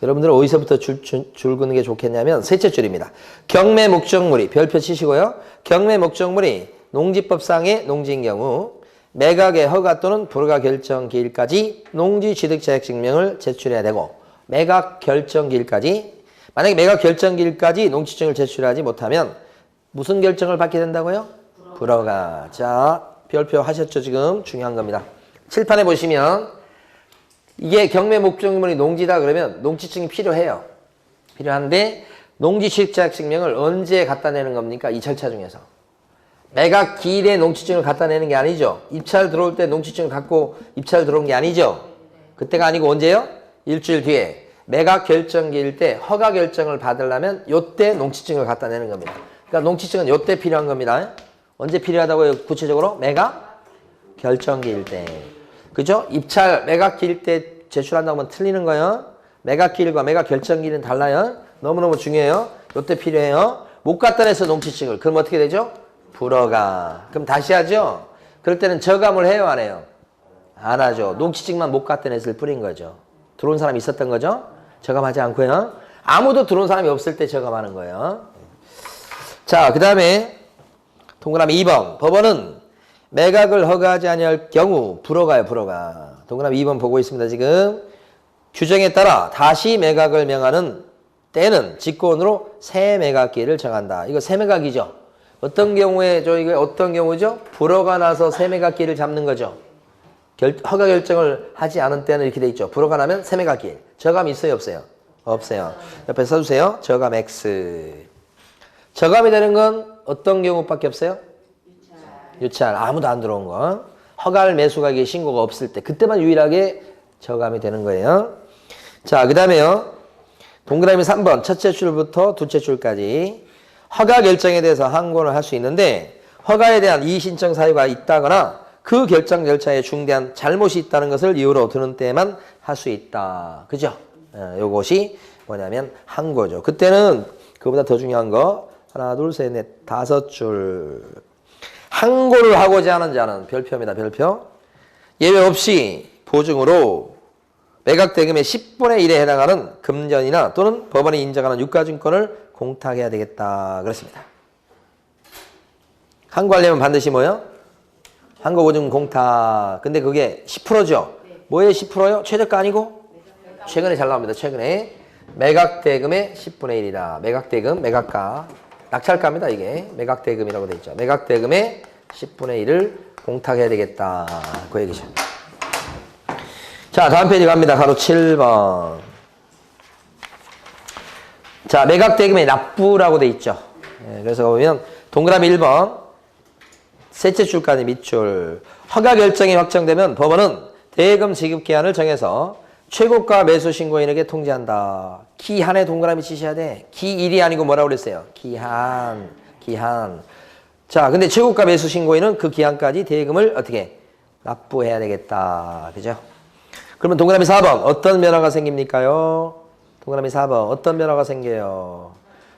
여러분들은 어디서부터 줄 긋는 게 좋겠냐면 셋째 줄입니다. 경매 목적물이 별표 치시고요. 경매 목적물이 농지법상의 농지인 경우 매각의 허가 또는 불허가 결정기일까지 농지 취득자격증명을 제출해야 되고 매각 결정기일까지 만약에 매각 결정기일까지 농지증을 제출하지 못하면 무슨 결정을 받게 된다고요? 불허가. 자, 별표 하셨죠? 지금 중요한 겁니다. 칠판에 보시면 이게 경매 목적물이 농지다 그러면 농지증이 필요해요. 필요한데 농지 취득자격증명을 언제 갖다 내는 겁니까? 이 절차 중에서. 매각 기일에 농지증을 갖다 내는 게 아니죠. 입찰 들어올 때 농지증을 갖고 입찰 들어온 게 아니죠. 그때가 아니고 언제요? 일주일 뒤에. 매각 결정기일 때 허가 결정을 받으려면 요때 농지증을 갖다 내는 겁니다. 그러니까 농지증은 요때 필요한 겁니다. 언제 필요하다고요? 구체적으로? 매각 결정기일 때. 그죠? 입찰 매각 기일 때 제출한다고 하면 틀리는 거예요. 매각 기일과 매각 결정기일은 달라요. 너무너무 중요해요. 요때 필요해요. 못 갖다 내서 농지증을. 그럼 어떻게 되죠? 불허가. 그럼 다시 하죠? 그럴 때는 저감을 해요, 안 해요? 안 하죠. 농지증만 못 갖다 냈을 뿐인 거죠. 들어온 사람이 있었던 거죠? 저감하지 않고요. 아무도 들어온 사람이 없을 때 저감하는 거예요. 자, 그 다음에 동그라미 2번. 법원은 매각을 허가하지 아니할 경우 불허가요, 불허가. 동그라미 2번 보고 있습니다, 지금. 규정에 따라 다시 매각을 명하는 때는 직권으로 새 매각기일을 정한다. 이거 새 매각이죠. 어떤 경우에 이거 어떤 경우죠? 불허가 나서 새 매각기일을 잡는 거죠. 허가 결정을 하지 않은 때는 이렇게 돼 있죠. 불허가 나면 새 매각기일. 저감이 있어요, 없어요? 없어요. 옆에 써주세요. 저감 X. 저감이 되는 건 어떤 경우밖에 없어요? 유찰. 아무도 안 들어온 거. 허가할 매수가격의 신고가 없을 때 그때만 유일하게 저감이 되는 거예요. 자, 그 다음에요. 동그라미 3번 첫째 줄부터 둘째 줄까지 허가 결정에 대해서 항고를 할 수 있는데 허가에 대한 이의신청 사유가 있다거나 그 결정 절차에 중대한 잘못이 있다는 것을 이유로 드는 때만 할 수 있다. 그죠? 요것이 뭐냐면 항고죠. 그때는 그보다 더 중요한 거 하나, 둘, 셋, 넷, 다섯 줄. 항고를 하고자 하는 자는 별표입니다. 별표. 예외 없이 보증으로 매각 대금의 10분의 1에 해당하는 금전이나 또는 법원이 인정하는 유가증권을 공탁해야 되겠다. 그렇습니다. 항고하려면 반드시 뭐요? 항고 보증 공탁. 근데 그게 10%죠? 뭐의 10%요? 최저가 아니고? 최근에 잘 나옵니다. 최근에. 매각 대금의 10분의 1이다. 매각 대금, 매각가. 낙찰가입니다, 이게. 매각 대금이라고 돼 있죠. 매각 대금의 10분의 1을 공탁해야 되겠다. 그 얘기죠. 자, 다음 페이지 갑니다. 가로 7번. 자, 매각 대금의 납부라고 돼 있죠. 그래서 보면 동그라미 1번. 셋째 줄까지 밑줄. 허가 결정이 확정되면 법원은 대금 지급 기한을 정해서 최고가 매수 신고인에게 통지한다. 기한에 동그라미 치셔야 돼. 기일이 아니고 뭐라고 그랬어요? 기한. 자, 근데 최고가 매수 신고인은 그 기한까지 대금을 어떻게? 납부해야 되겠다. 그죠? 그러면 동그라미 4번. 어떤 변화가 생깁니까요? 동그라미 4번. 어떤 변화가 생겨요?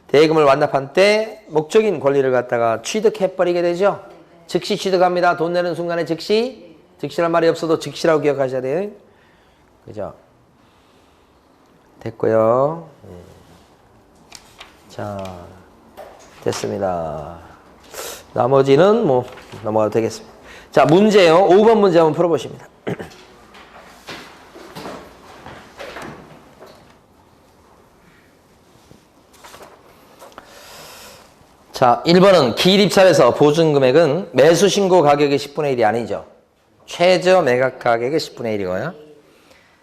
대금을 완납한 때 목적인 권리를 갖다가 취득해버리게 되죠? 즉시 취득합니다. 돈 내는 순간에 즉시. 즉시란 말이 없어도 즉시라고 기억하셔야 돼요. 그죠? 됐고요. 자, 됐습니다. 나머지는 뭐 넘어가도 되겠습니다. 자, 문제요. 5번 문제 한번 풀어보십니다. 자, 1번은 기입찰에서 보증금액은 매수 신고 가격의 10분의 1이 아니죠. 최저 매각 가격의 10분의 1이고요.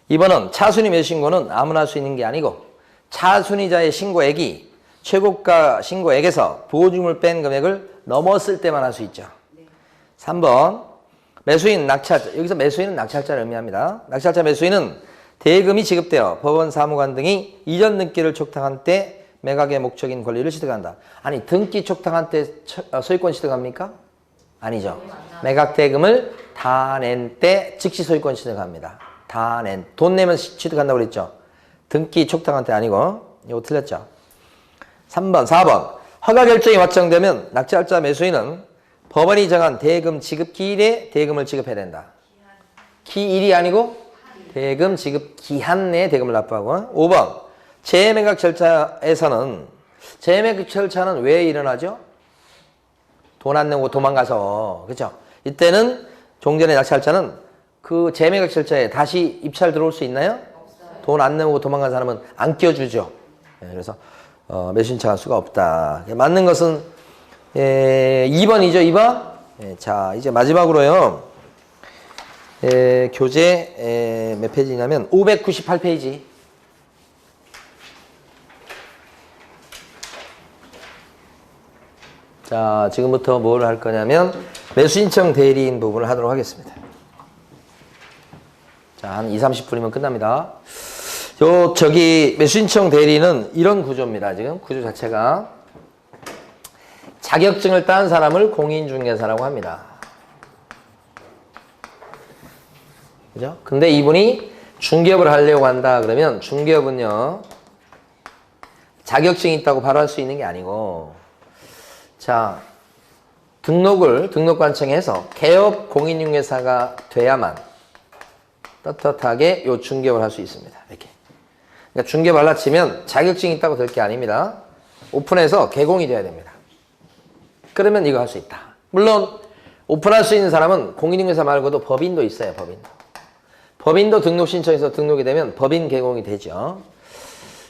2번은 차순위 매수 신고는 아무나 할 수 있는 게 아니고 차순위자의 신고액이 최고가 신고액에서 보증금을 뺀 금액을 넘었을 때만 할 수 있죠. 3번 매수인 낙찰자, 여기서 매수인은 낙찰자를 의미합니다. 낙찰자 매수인은 대금이 지급되어 법원 사무관 등이 이전 등기를 촉탁한 때 매각의 목적인 권리를 취득한다. 아니, 등기 촉탁한 때 소유권 취득합니까? 아니죠. 매각 대금을 다 낸 때 즉시 소유권 취득합니다. 다 낸. 돈 내면 취득한다고 그랬죠. 등기 촉탁한 때 아니고. 이거 틀렸죠. 3번, 4번. 허가 결정이 확정되면 낙찰자 매수인은 법원이 정한 대금 지급 기일에 대금을 지급해야 된다. 기일이 아니고 대금 지급 기한 내에 대금을 납부하고. 5번. 재매각 절차에서는 재매각 절차는 왜 일어나죠? 돈 안 내고 도망가서. 그렇죠? 이때는 종전의 낙찰자는 그 재매각 절차에 다시 입찰 들어올 수 있나요? 돈 안 내고 도망간 사람은 안 껴주죠. 그래서 매수 신청할 수가 없다. 맞는 것은 2번이죠. 2번. 자, 이제 마지막으로요. 교재 몇 페이지냐면 598페이지. 자, 지금부터 뭘 할 거냐면 매수신청 대리인 부분을 하도록 하겠습니다. 자, 한 20-30분이면 끝납니다. 매수신청 대리인은 이런 구조입니다. 지금 구조 자체가 자격증을 딴 사람을 공인중개사라고 합니다. 그죠? 근데 이분이 중개업을 하려고 한다 그러면 중개업은요, 자격증이 있다고 바로 할 수 있는 게 아니고, 자, 등록관청에 해서 개업 공인중개사가 돼야만 떳떳하게 요 중개업을 할 수 있습니다. 이렇게. 그러니까 중개업 하려 치면 자격증이 있다고 될 게 아닙니다. 오픈해서 개공이 돼야 됩니다. 그러면 이거 할 수 있다. 물론 오픈할 수 있는 사람은 공인중개사 말고도 법인도 있어요. 법인도 등록 신청해서 등록이 되면 법인 개공이 되죠.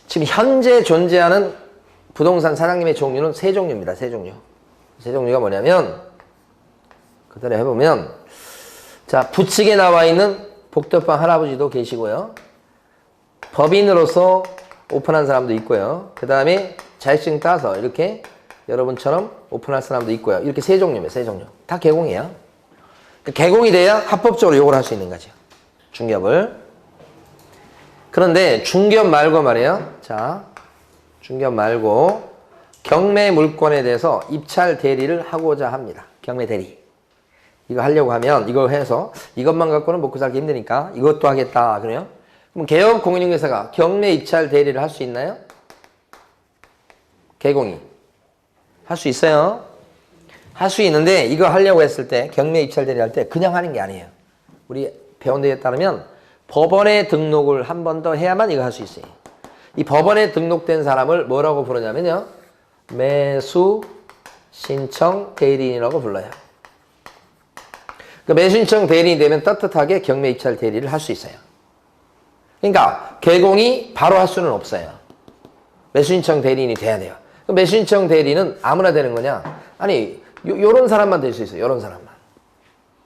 지금 현재 존재하는 부동산 사장님의 종류는 세 종류입니다. 세 종류. 세 종류가 뭐냐면 그대로 해보면, 자, 부칙에 나와 있는 복덕방 할아버지도 계시고요. 법인으로서 오픈한 사람도 있고요. 그 다음에 자격증 따서 이렇게 여러분처럼 오픈할 사람도 있고요. 이렇게 세 종류입니다. 세 종류. 다 개공이에요. 개공이 돼야 합법적으로 요걸 할 수 있는 거죠. 중개업을. 그런데 중개업 말고 말이에요. 자, 중개업 말고 경매 물건에 대해서 입찰 대리를 하고자 합니다. 경매 대리. 이거 하려고 하면 이거 해서 이것만 갖고는 먹고 살기 힘드니까 이것도 하겠다. 그래요? 그럼 개업 공인중개사가 경매 입찰 대리를 할 수 있나요? 개공이. 할 수 있어요. 할 수 있는데 이거 하려고 했을 때 경매 입찰 대리 할 때 그냥 하는 게 아니에요. 우리 배운 데에 따르면 법원에 등록을 한 번 더 해야만 이거 할 수 있어요. 이 법원에 등록된 사람을 뭐라고 부르냐면요, 매수 신청 대리인이라고 불러요. 그 매수 신청 대리인이 되면 떳떳하게 경매 입찰 대리를 할 수 있어요. 그러니까 개공이 바로 할 수는 없어요. 매수 신청 대리인이 돼야 돼요. 그 매수 신청 대리는 아무나 되는 거냐? 아니, 요런 사람만 될 수 있어요. 요런 사람만.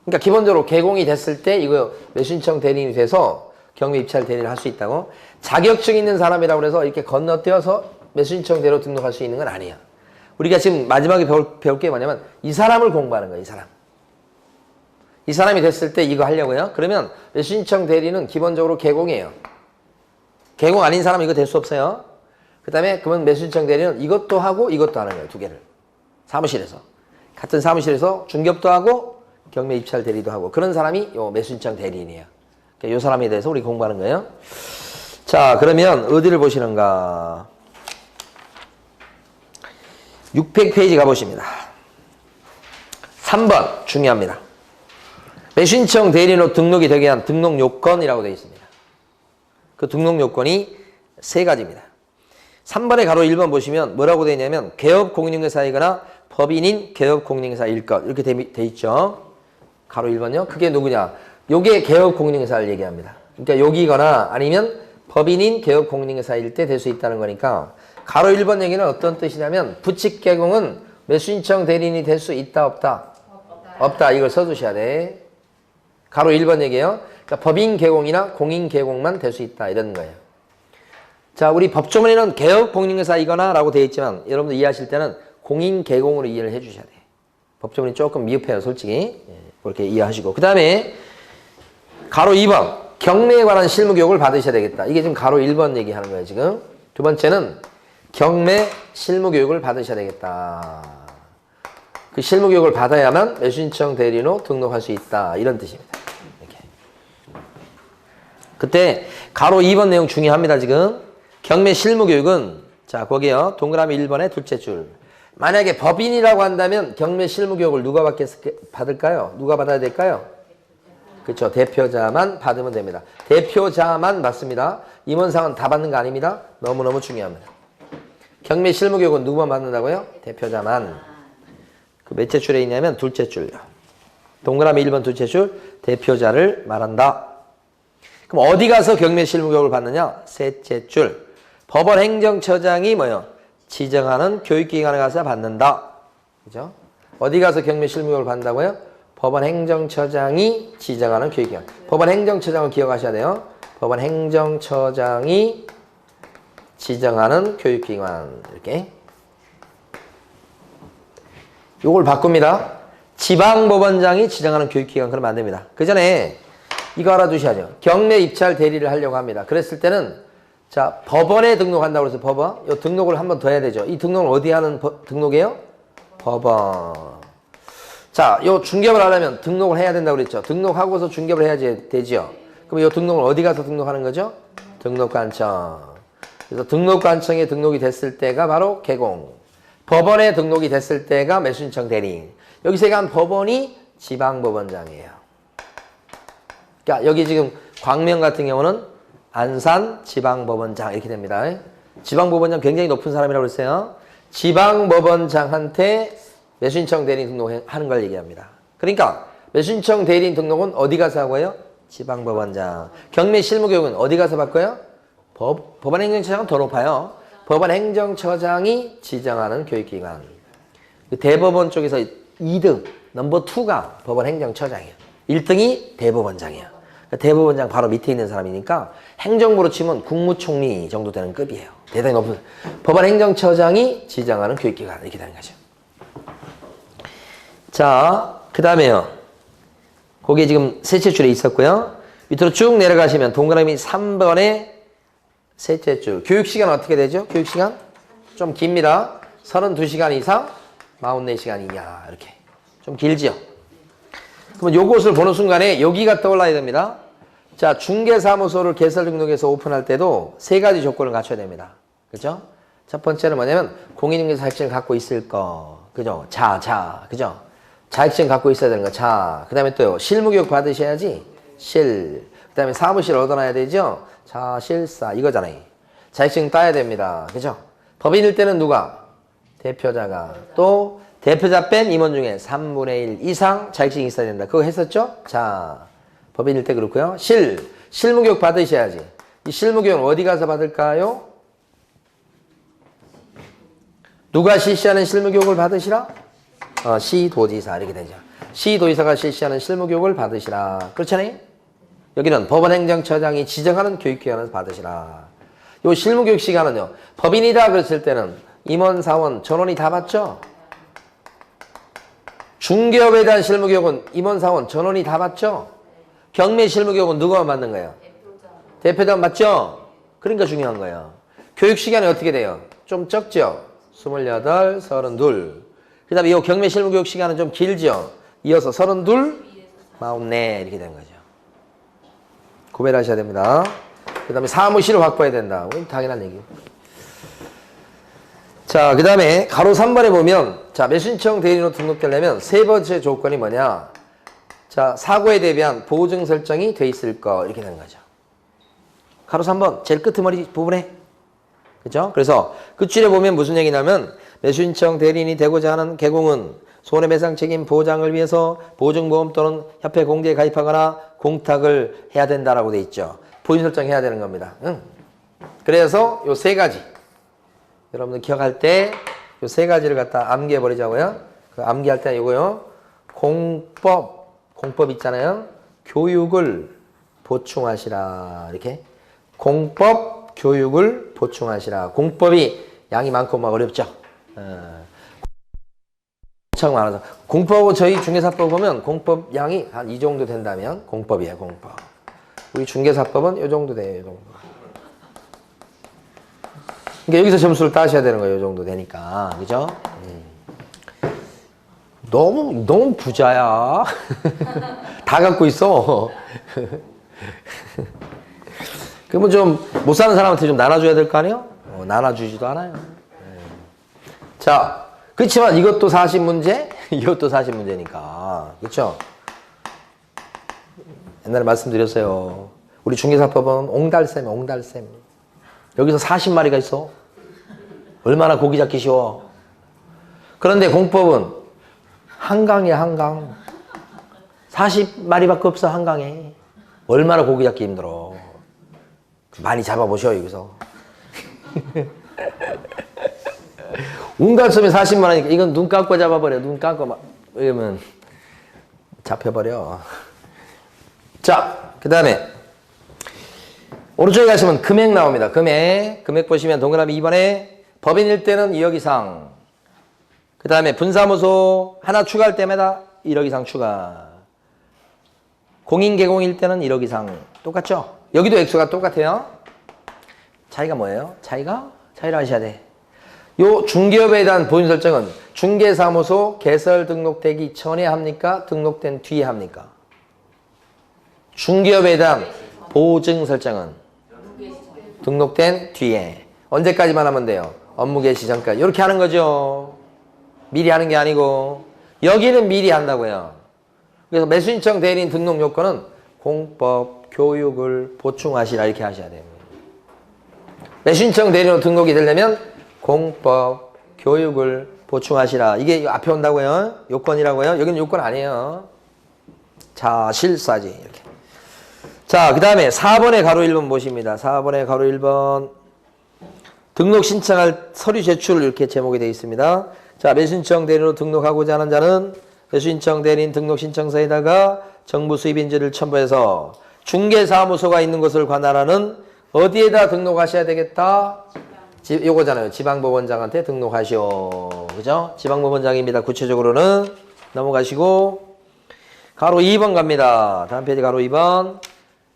그러니까 기본적으로 개공이 됐을 때 이거 매수 신청 대리인이 돼서 경매 입찰 대리를 할 수 있다고. 자격증 있는 사람이라고 해서 이렇게 건너뛰어서 매수 신청 대리로 등록할 수 있는 건 아니야. 우리가 지금 마지막에 배울 게 뭐냐면 이 사람을 공부하는 거예요. 이 사람. 이 사람이 됐을 때 이거 하려고요. 그러면 매수 신청 대리는 기본적으로 개공이에요. 개공 아닌 사람은 이거 될 수 없어요. 그 다음에 그러면 매수 신청 대리는 이것도 하고 이것도 하는 거예요. 두 개를. 사무실에서. 같은 사무실에서 중개업도 하고 경매 입찰 대리도 하고 그런 사람이 요 매수 신청 대리인이에요. 그러니까 요 사람에 대해서 우리 공부하는 거예요. 자, 그러면 어디를 보시는가? 600페이지 가보십니다. 3번 중요합니다. 매수 신청 대리인으로 등록이 되게 한 등록 요건이라고 되어 있습니다. 그 등록 요건이 세 가지입니다. 3번의 가로 1번 보시면 뭐라고 되어 있냐면 개업 공인중개사이거나 법인인 개업공인회사일 것. 이렇게 돼 있죠. 가로 1번요. 그게 누구냐? 요게 개업공인회사를 얘기합니다. 그러니까 여기거나 아니면 법인인 개업공인회사일 때 될 수 있다는 거니까 가로 1번 얘기는 어떤 뜻이냐면 부칙개공은 매수신청 대리인이 될 수 있다 없다? 없다. 이걸 써주셔야 돼. 가로 1번 얘기예요. 그러니까 법인 개공이나 공인 개공만 될 수 있다 이런 거예요. 자, 우리 법조문에는 개업공인회사이거나 라고 되어 있지만 여러분들 이해하실 때는 공인 개공으로 이해를 해 주셔야 돼. 법조문이 조금 미흡해요 솔직히. 그렇게 이해하시고 그 다음에 가로 2번 경매에 관한 실무교육을 받으셔야 되겠다. 이게 지금 가로 1번 얘기하는 거예요 지금. 두 번째는 경매 실무교육을 받으셔야 되겠다. 그 실무교육을 받아야만 매수신청 대리인으로 등록할 수 있다 이런 뜻입니다. 이렇게. 그때 가로 2번 내용 중요합니다 지금. 경매 실무교육은 자 거기요 동그라미 1번의 둘째 줄. 만약에 법인이라고 한다면 경매 실무교육을 누가 받을까요? 누가 받아야 될까요? 그렇죠. 대표자만 받으면 됩니다. 대표자만 받습니다. 임원상은 다 받는 거 아닙니다. 너무너무 중요합니다. 경매 실무교육은 누구만 받는다고요? 대표자만. 그 몇째 줄에 있냐면 둘째 줄. 동그라미 1번 둘째 줄 대표자를 말한다. 그럼 어디 가서 경매 실무교육을 받느냐? 셋째 줄. 법원 행정처장이 뭐요? 지정하는 교육기관에 가서 받는다. 그죠? 어디 가서 경매 실무교육을 받는다고요? 법원 행정처장이 지정하는 교육기관. 법원 행정처장을 기억하셔야 돼요. 법원 행정처장이 지정하는 교육기관. 이렇게. 요걸 바꿉니다. 지방법원장이 지정하는 교육기관 그러면 안 됩니다. 그 전에 이거 알아두셔야죠. 경매 입찰 대리를 하려고 합니다. 그랬을 때는 자 법원에 등록한다고 해서 법원 요 등록을 한 번 더 해야 되죠. 이 등록을 어디 하는 등록이에요? 법원. 자, 요 중개업을 하려면 등록을 해야 된다고 그랬죠. 등록하고서 중개업을 해야지 되죠. 그럼 요 등록을 어디 가서 등록하는 거죠? 등록관청. 그래서 등록관청에 등록이 됐을 때가 바로 개공. 법원에 등록이 됐을 때가 매수신청 대리인. 여기서 얘기한 법원이 지방법원장이에요. 그러니까 여기 지금 광명 같은 경우는 안산 지방법원장 이렇게 됩니다. 지방법원장 굉장히 높은 사람이라고 그랬어요. 지방법원장한테 매수신청 대리인 등록하는 걸 얘기합니다. 그러니까 매수신청 대리인 등록은 어디 가서 하고요? 지방법원장. 경매 실무교육은 어디 가서 받고요? 법원 행정처장은 더 높아요. 법원 행정처장이 지정하는 교육기관. 대법원 쪽에서 2등, 넘버 2가 법원 행정처장이에요. 1등이 대법원장이에요. 대법원장 바로 밑에 있는 사람이니까 행정부로 치면 국무총리 정도 되는 급이에요. 대단히 높은. 법원 행정처장이 지정하는 교육기관 이렇게 되는 거죠. 자, 그 다음에요. 거기에 지금 셋째 줄에 있었고요. 밑으로 쭉 내려가시면 동그라미 3번에 셋째 줄. 교육시간 어떻게 되죠? 교육시간? 좀 깁니다. 32시간 이상, 44시간 이하. 이렇게. 좀 길죠? 그러면 요것을 보는 순간에 여기가 떠올라야 됩니다. 자, 중개사무소를 개설 등록해서 오픈할 때도 세 가지 조건을 갖춰야 됩니다. 그죠? 첫 번째는 뭐냐면 공인중개사 자격증을 갖고 있을 거. 그죠? 그죠? 자격증 갖고 있어야 되는 거. 자, 그 다음에 또요. 실무교육 받으셔야지. 그 다음에 사무실 얻어놔야 되죠? 자, 실사. 이거잖아요. 자격증 따야 됩니다. 그죠? 법인일 때는 누가? 대표자가. 또 대표자 뺀 임원 중에 3분의 1 이상 자격증이 있어야 된다. 그거 했었죠? 자, 법인일 때 그렇고요. 실무교육 받으셔야지. 이 실무교육은 어디 가서 받을까요? 누가 실시하는 실무교육을 받으시라? 시도지사 이렇게 되죠. 시도지사가 실시하는 실무교육을 받으시라. 그렇잖아요? 여기는 법원행정처장이 지정하는 교육기관에서 받으시라. 요 실무교육 시간은요. 법인이다 그랬을 때는 임원, 사원, 전원이 다 받죠? 중개업에 대한 실무교육은 임원, 사원, 전원이 다 받죠? 경매 실무교육은 누가 받는 거예요? 대표자 맞죠? 그러니까 중요한 거예요. 교육 시간이 어떻게 돼요? 좀 적죠? 28, 32. 그 다음에 이 경매 실무교육 시간은 좀 길죠? 이어서 32, 44 이렇게 되는 거죠. 구별을 하셔야 됩니다. 그 다음에 사무실을 확보해야 된다. 당연한 얘기예요. 자, 그 다음에 가로 3번에 보면 자, 매수신청 대리인으로 등록되려면 세 번째 조건이 뭐냐? 자, 사고에 대비한 보증 설정이 돼 있을 거 이렇게 되는 거죠. 가로 3번 제일 끄트머리 부분에 그죠? 그래서 끝줄에 보면 무슨 얘기냐면 매수신청 대리인이 되고자 하는 개공은 손해배상 책임 보장을 위해서 보증보험 또는 협회 공제에 가입하거나 공탁을 해야 된다라고 돼 있죠. 보유 설정해야 되는 겁니다. 응. 그래서 요 세 가지 여러분들 기억할 때 요 세 가지를 갖다 암기해 버리자고요. 그 암기할 때 이거요. 공법 있잖아요. 교육을 보충하시라. 이렇게 공법 교육을 보충하시라. 공법이 양이 많고 막 어렵죠. 엄청 많아서 공법 저희 중개사법 보면 공법 양이 한 이 정도 된다면 공법이에요. 공법. 우리 중개사법은 이 정도 돼요. 이 정도. 그러니까 여기서 점수를 따셔야 되는 거예요. 이 정도 되니까. 그죠? 너무 부자야. 다 갖고 있어. 그러면 좀 못 사는 사람한테 좀 나눠줘야 될 거 아니에요? 나눠주지도 않아요. 자, 그렇지만 이것도 40문제, 이것도 40문제니까. 그렇죠? 옛날에 말씀드렸어요. 우리 중개사법은 옹달샘, 옹달샘. 여기서 40마리가 있어. 얼마나 고기 잡기 쉬워. 그런데 공법은 한강이야, 한강. 40마리밖에 없어, 한강에. 얼마나 고기 잡기 힘들어. 많이 잡아보셔, 여기서. 옹달샘에 40마리니까 이건 눈 감고 잡아버려. 눈 감고 막, 이러면 잡혀버려. 자, 그 다음에 오른쪽에 가시면 금액 나옵니다. 금액 보시면 동그라미 2번에 법인일 때는 2억 이상. 그 다음에 분사무소 하나 추가할 때마다 1억 이상 추가. 공인개공일 때는 1억 이상. 똑같죠? 여기도 액수가 똑같아요. 차이가 뭐예요? 차이를 아셔야 돼. 요 중개업에 대한 보유 설정은 중개사무소 개설 등록되기 전에 합니까? 등록된 뒤에 합니까? 중개업에 대한 보증 설정은 등록된 뒤에. 언제까지만 하면 돼요? 업무 개시 전까지. 이렇게 하는 거죠. 미리 하는 게 아니고. 여기는 미리 한다고요. 그래서 매수신청 대리인 등록 요건은 공법 교육을 보충하시라 이렇게 하셔야 돼요. 매수신청 대리인으로 등록이 되려면 공법 교육을 보충하시라. 이게 앞에 온다고요. 요건이라고요. 여기는 요건 아니에요. 자, 실사지 이렇게. 자, 그 다음에 4번의 가로 1번 보십니다. 4번의 가로 1번. 등록 신청할 서류 제출 이렇게 제목이 되어 있습니다. 자, 매수신청 대리인으로 등록하고자 하는 자는 매수신청 대리인 등록 신청서에다가 정부 수입인지를 첨부해서 중개사무소가 있는 곳을 관할하는 어디에다 등록하셔야 되겠다? 요거잖아요. 지방법원장한테 등록하시오. 그죠? 지방법원장입니다. 구체적으로는 넘어가시고 가로 2번 갑니다. 다음 페이지 가로 2번.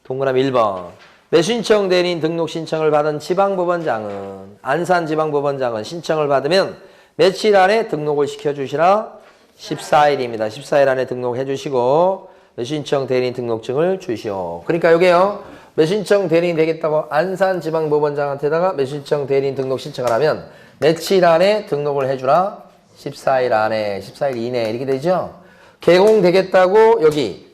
동그라미 1번. 매수신청 대리인 등록 신청을 받은 지방법원장은 안산지방법원장은 신청을 받으면 며칠 안에 등록을 시켜주시라. 14일입니다. 14일 안에 등록해 주시고 매수신청 대리인 등록증을 주시오. 그러니까 여기요. 매수신청 대리인 되겠다고 안산지방법원장한테다가 매수신청 대리인 등록 신청을 하면 며칠 안에 등록을 해주라. 14일 안에, 14일 이내 이렇게 되죠. 개공되겠다고 여기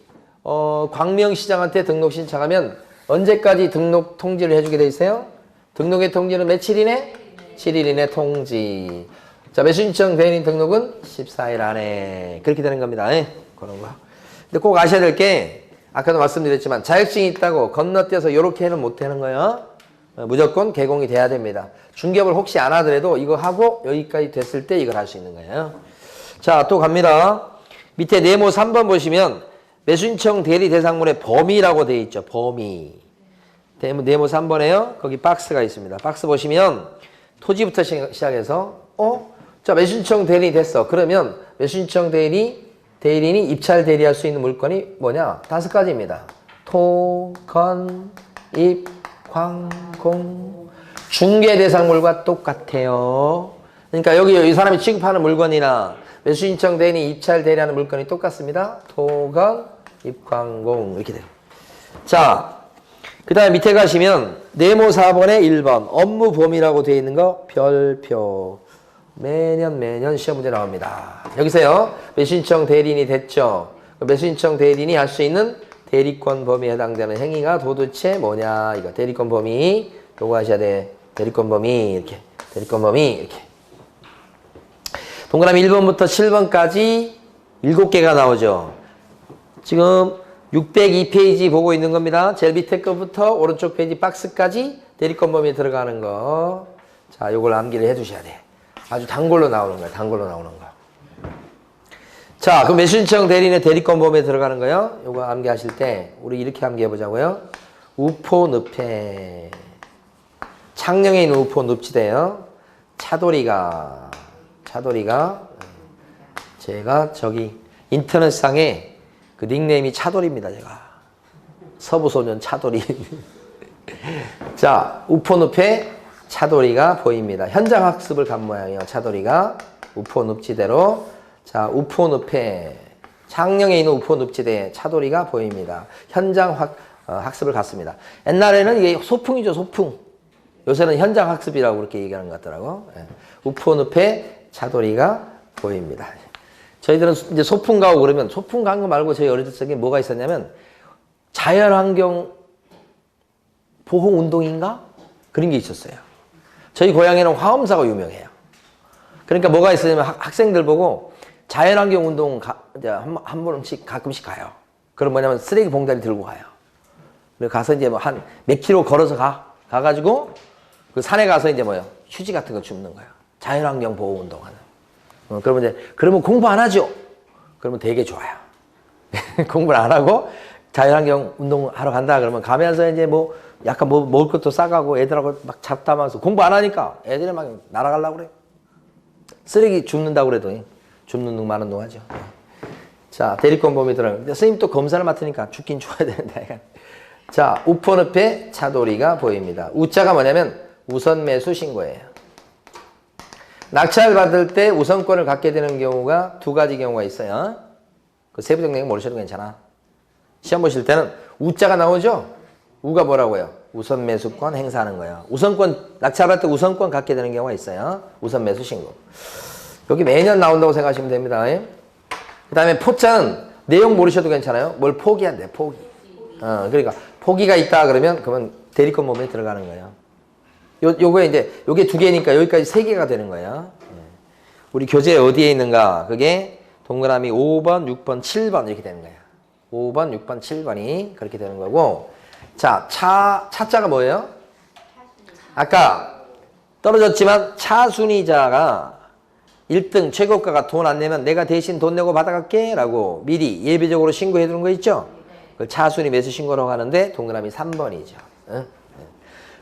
광명시장한테 등록 신청하면 언제까지 등록 통지를 해주게 돼 있어요? 등록의 통지는 며칠 이내? 7일 이내 통지. 자, 매수신청 대리인 등록은 14일 안에 그렇게 되는 겁니다. 그런 거. 근데 꼭 아셔야 될 게 아까도 말씀드렸지만 자격증이 있다고 건너뛰어서 이렇게는 못 되는 거예요. 무조건 개공이 돼야 됩니다. 중개업을 혹시 안 하더라도 이거 하고 여기까지 됐을 때 이걸 할 수 있는 거예요. 자, 또 갑니다. 밑에 네모 3번 보시면 매수신청 대리 대상물의 범위라고 되어 있죠. 범위. 네모 3번에요. 거기 박스가 있습니다. 박스 보시면 토지부터 시작해서 자, 매수신청 대리인이 됐어. 그러면 매수신청 대리인이 입찰 대리할 수 있는 물건이 뭐냐? 5가지입니다. 토, 건, 입, 광, 공. 중개 대상물과 똑같아요. 그러니까 여기 이 사람이 취급하는 물건이나 매수신청 대리인이 입찰 대리하는 물건이 똑같습니다. 토, 건, 입, 광, 공 이렇게 돼요. 자, 그 다음에 밑에 가시면 네모 4번에 1번 업무 범위라고 되어 있는 거 별표. 매년 시험 문제 나옵니다. 여기서요. 매수신청 대리인이 됐죠. 매수신청 대리인이 할 수 있는 대리권 범위에 해당되는 행위가 도대체 뭐냐. 이거 대리권 범위. 요거 하셔야 돼. 대리권 범위 이렇게. 대리권 범위 이렇게. 동그라미 1번부터 7번까지 7개가 나오죠. 지금 602페이지 보고 있는 겁니다. 제일 밑에 거부터 오른쪽 페이지 박스까지 대리권 범위에 들어가는 거. 자, 요걸 암기를 해 두셔야 돼. 아주 단골로 나오는 거야. 단골로 나오는 거. 자, 그럼 매수신청 대리인의 대리권 범위에 들어가는 거요. 요거 암기하실 때 우리 이렇게 암기해 보자고요. 우포 늪에 창녕에 있는 우포 늪지대요. 차돌이가 제가 저기 인터넷상에 그 닉네임이 차돌입니다. 제가 서부소년 차돌이. 자, 우포 늪에 차돌이가 보입니다. 현장 학습을 간 모양이에요. 차돌이가 우포 늪지대로. 자, 우포 늪에 창녕에 있는 우포 늪지대에 차돌이가 보입니다. 현장 학습을 갔습니다. 옛날에는 이게 소풍이죠, 소풍. 요새는 현장 학습이라고 그렇게 얘기하는 것 같더라고. 예. 우포 늪에 차돌이가 보입니다. 저희들은 이제 소풍 가고 그러면 소풍 간 거 말고 저희 어릴 적에 뭐가 있었냐면 자연환경 보호 운동인가? 그런 게 있었어요. 저희 고향에는 화엄사가 유명해요. 그러니까 뭐가 있었냐면 학생들 보고 자연환경 운동 이제 한 번씩 가끔씩 가요. 그럼 뭐냐면 쓰레기 봉다리 들고 가요. 그래서 가서 이제 뭐 한 몇 킬로 걸어서 가가지고 그 산에 가서 이제 뭐요 휴지 같은 거 줍는 거예요. 자연환경 보호 운동하는. 그러면 공부 안 하죠? 그러면 되게 좋아요. 공부를 안 하고 자연환경 운동하러 간다 그러면 가면서 이제 뭐 약간 뭐 먹을 것도 싸가고 애들하고 막 잡담하면서 공부 안 하니까 애들이 막 날아가려고 그래. 쓰레기 줍는다고 그래도 줍는 둥 마는 둥 하죠. 자, 대리권 범위 들어가는데 선생님 또 검사를 맡으니까 죽긴 죽어야 되는데. 자, 우포 늪에 차돌이가 보입니다. 우자가 뭐냐면 우선 매수 신고예요. 낙찰 받을 때 우선권을 갖게 되는 경우가 두 가지 경우가 있어요. 그 세부적 내용 모르셔도 괜찮아. 시험 보실 때는 우자가 나오죠? 우가 뭐라고요? 우선 매수권 행사하는 거예요. 우선권, 낙찰 받을 때 우선권 갖게 되는 경우가 있어요. 우선 매수 신고. 여기 매년 나온다고 생각하시면 됩니다. 그 다음에 포자는 내용 모르셔도 괜찮아요. 뭘 포기한대, 포기. 그러니까 포기가 있다 그러면 대리권 범위에 들어가는 거예요. 요거에 이제 요게 두 개니까 여기까지 세 개가 되는 거예요. 우리 교재 어디에 있는가? 그게 동그라미 5번, 6번, 7번 이렇게 되는 거예요. 5번, 6번, 7번이 그렇게 되는 거고. 자, 차자가 뭐예요? 아까 떨어졌지만 차순위자가 1등 최고가가 돈 안 내면 내가 대신 돈 내고 받아갈게 라고 미리 예비적으로 신고해 두는 거 있죠? 그걸 차순위 매수 신고라고 하는데 동그라미 3번이죠.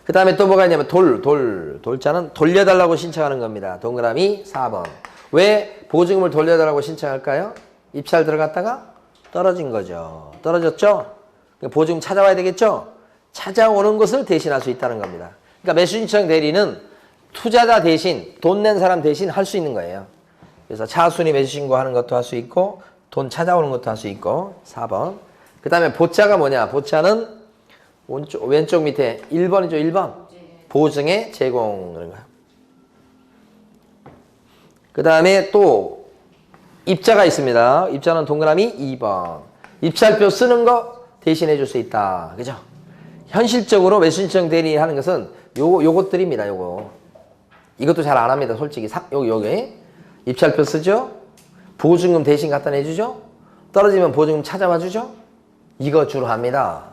그 다음에 또 뭐가 있냐면 돌자는 돌려달라고 신청하는 겁니다. 동그라미 4번. 왜 보증금을 돌려달라고 신청할까요? 입찰 들어갔다가 떨어진 거죠. 떨어졌죠? 보증금 찾아와야 되겠죠? 찾아오는 것을 대신할 수 있다는 겁니다. 그러니까 매수신청 대리는 투자자 대신 돈 낸 사람 대신 할 수 있는 거예요. 그래서 차순위 매수 신고하는 것도 할 수 있고 돈 찾아오는 것도 할 수 있고 4번. 그 다음에 보자가 뭐냐? 보자는 왼쪽 밑에 1번이죠. 1번. 보증의 제공 그런 거야. 그 다음에 또 입자가 있습니다. 입자는 동그라미 2번. 입찰표 쓰는 거 대신해 줄 수 있다. 그죠? 현실적으로 매수신청 대리 하는 것은 요것들입니다. 요거. 이것도 잘 안 합니다. 솔직히. 여기. 입찰표 쓰죠? 보증금 대신 갖다 내주죠? 떨어지면 보증금 찾아와 주죠? 이거 주로 합니다.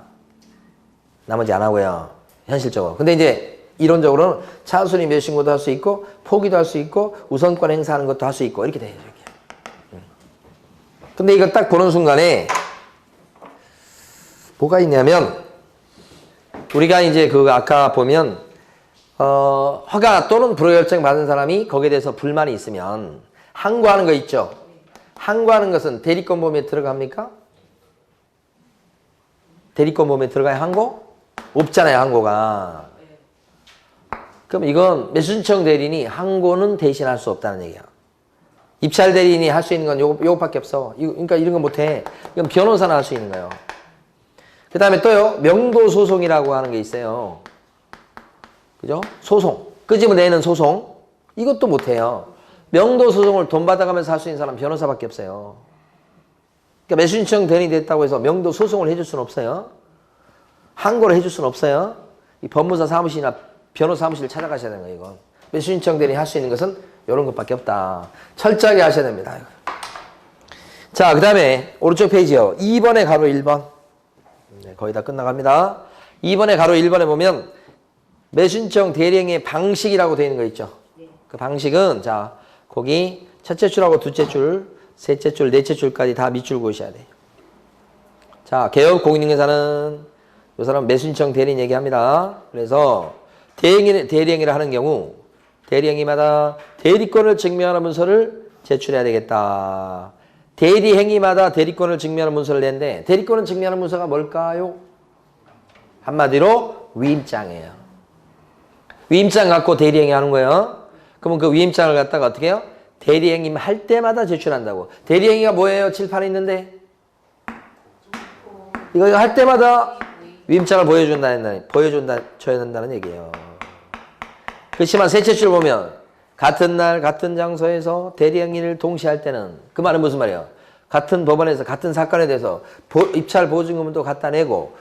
나머지 안 하고요. 현실적으로. 근데 이제 이론적으로는 차순위 매수 신고도 할 수 있고 포기도 할 수 있고 우선권 행사하는 것도 할 수 있고 이렇게 돼요. 이렇게. 근데 이거 딱 보는 순간에 뭐가 있냐면 우리가 이제 그 아까 보면 허가 또는 불허결정 받은 사람이 거기에 대해서 불만이 있으면 항고하는 거 있죠. 항고하는 것은 대리권 범위에 들어갑니까? 대리권 범위에 들어가야 항고? 없잖아요, 항고가. 그럼 이건 매수신청 대리인이 항고는 대신할 수 없다는 얘기야. 입찰 대리인이 할 수 있는 건 요것밖에 없어. 그러니까 이런 거 못해. 이건 변호사나 할 수 있는 거예요. 그 다음에 또요, 명도소송이라고 하는 게 있어요. 그죠? 소송. 끄집어내는 소송. 이것도 못해요. 명도소송을 돈 받아가면서 할 수 있는 사람 변호사밖에 없어요. 그러니까 매수신청 대리인이 됐다고 해서 명도소송을 해줄 수는 없어요. 항고를 해줄 수는 없어요. 이 법무사 사무실이나 변호사 사무실을 찾아가셔야 되는 거예요, 이건. 매수신청 대리인이 할 수 있는 것은 이런 것밖에 없다. 철저하게 하셔야 됩니다. 자, 그 다음에 오른쪽 페이지요. 2번에 가로 1번. 네, 거의 다 끝나갑니다. 2번에 가로 1번에 보면 매수신청 대리행의 방식이라고 되어 있는 거 있죠. 그 방식은 자, 거기 첫째 줄하고 둘째 줄, 셋째 줄, 넷째 줄까지 다 밑줄 그으셔야 돼요. 자, 개업 공인중개사는 이 사람 매수신청 대리인 얘기합니다. 그래서 대리행위를 하는 경우 대리행위마다 대리권을 증명하는 문서를 제출해야 되겠다. 대리행위마다 대리권을 증명하는 문서를 내는데 대리권을 증명하는 문서가 뭘까요? 한마디로 위임장이에요. 위임장 갖고 대리행위 하는 거예요. 그러면 그 위임장을 갖다가 어떻게 해요? 대리행위 할 때마다 제출한다고. 대리행위가 뭐예요? 칠판에 있는데 이거 할 때마다 위임장을 보여줘야 된다는 얘기예요. 그렇지만 셋째 줄 보면 같은 날 같은 장소에서 대리행위를 동시에 할 때는 그 말은 무슨 말이에요? 같은 법원에서 같은 사건에 대해서 입찰 보증금도 갖다 내고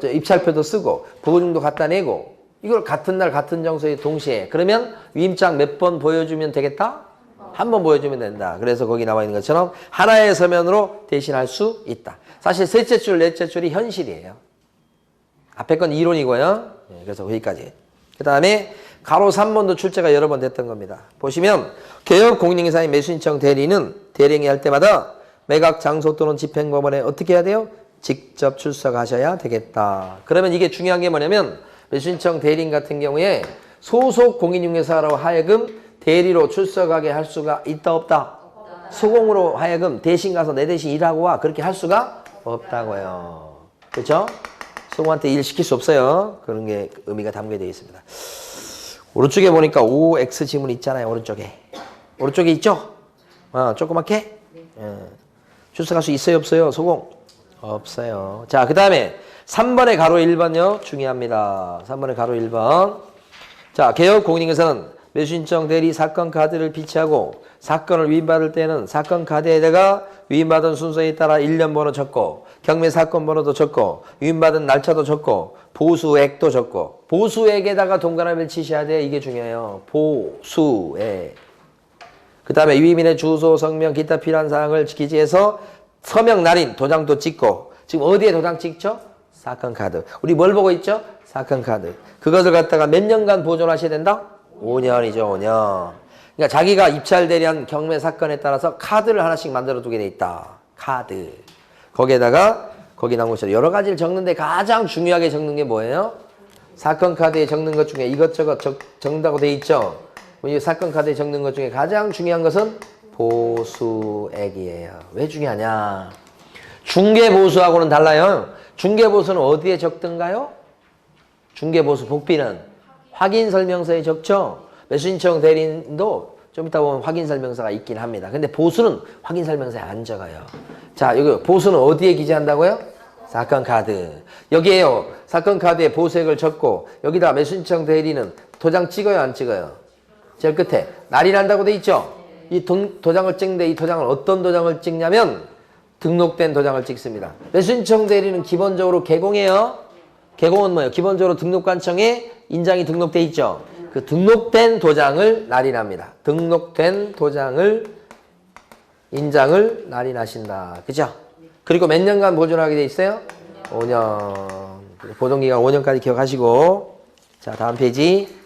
입찰표도 쓰고 보증도 갖다 내고 이걸 같은 날 같은 장소에 동시에 그러면 위임장 몇 번 보여주면 되겠다? 한 번 보여주면 된다. 그래서 거기 나와 있는 것처럼 하나의 서면으로 대신할 수 있다. 사실 셋째 줄, 넷째 줄이 현실이에요. 앞에 건 이론이고요. 그래서 거기까지. 그 다음에 가로 3번도 출제가 여러 번 됐던 겁니다. 보시면 개업 공인중개사의 매수신청 대리는 대리행위 할 때마다 매각 장소 또는 집행법원에 어떻게 해야 돼요? 직접 출석하셔야 되겠다. 그러면 이게 중요한 게 뭐냐면 매수신청 대리인 같은 경우에 소속 공인중개사로 하여금 대리로 출석하게 할 수가 있다 없다? 소공으로 하여금 대신 가서 내 대신 일하고 와 그렇게 할 수가 없다고요. 그렇죠? 소공한테 일 시킬 수 없어요. 그런 게 의미가 담겨져 있습니다. 오른쪽에 보니까 OX 지문 있잖아요. 오른쪽에 있죠? 조그맣게? 출석할 수 있어요 없어요? 소공? 없어요. 자, 그 다음에 3번의 가로 1번요. 중요합니다. 3번의 가로 1번. 자, 개업 공인중개사는 매수신청 대리 사건 카드를 비치하고 사건을 위임받을 때는 사건 카드에다가 위임받은 순서에 따라 1년 번호 적고 경매 사건 번호도 적고 위임받은 날짜도 적고 보수액도 적고 보수액에다가 동그라미를 치셔야 돼요. 이게 중요해요. 보수액. 그 다음에 위임인의 주소, 성명, 기타 필요한 사항을 기재해서 서명 날인 도장도 찍고 지금 어디에 도장 찍죠? 사건 카드. 우리 뭘 보고 있죠? 사건 카드. 그것을 갖다가 몇 년간 보존하셔야 된다? 5년이죠, 5년. 그러니까 자기가 입찰 대리한 경매 사건에 따라서 카드를 하나씩 만들어 두게 돼 있다. 카드. 거기에다가 거기 나온 것처럼 여러 가지를 적는데 가장 중요하게 적는 게 뭐예요? 사건 카드에 적는 것 중에 이것저것 적는다고 돼 있죠. 이 사건 카드에 적는 것 중에 가장 중요한 것은 보수액이에요. 왜 중요하냐? 중개보수하고는 달라요. 중개보수는 어디에 적든가요? 중개보수 복비는 확인설명서에 적죠. 매수신청 대리인도 좀 이따 보면 확인설명서가 있긴 합니다. 근데 보수는 확인설명서에 안 적어요. 자, 여기 보수는 어디에 기재한다고요? 사건 카드. 여기에요. 사건 카드에 보수액을 적고 여기다 매수신청 대리는 도장 찍어요, 안 찍어요? 제일 끝에 날인한다고 돼 있죠. 이 도장을 찍는데 이 도장을 어떤 도장을 찍냐면 등록된 도장을 찍습니다. 매수신청 대리는 기본적으로 개공이에요. 개공은 뭐예요? 기본적으로 등록관청에 인장이 등록돼 있죠. 그 등록된 도장을 날인합니다. 등록된 도장을 인장을 날인하신다. 그죠? 그리고 몇 년간 보존하게 돼 있어요? 5년. 보존기간 5년까지 기억하시고. 자, 다음 페이지.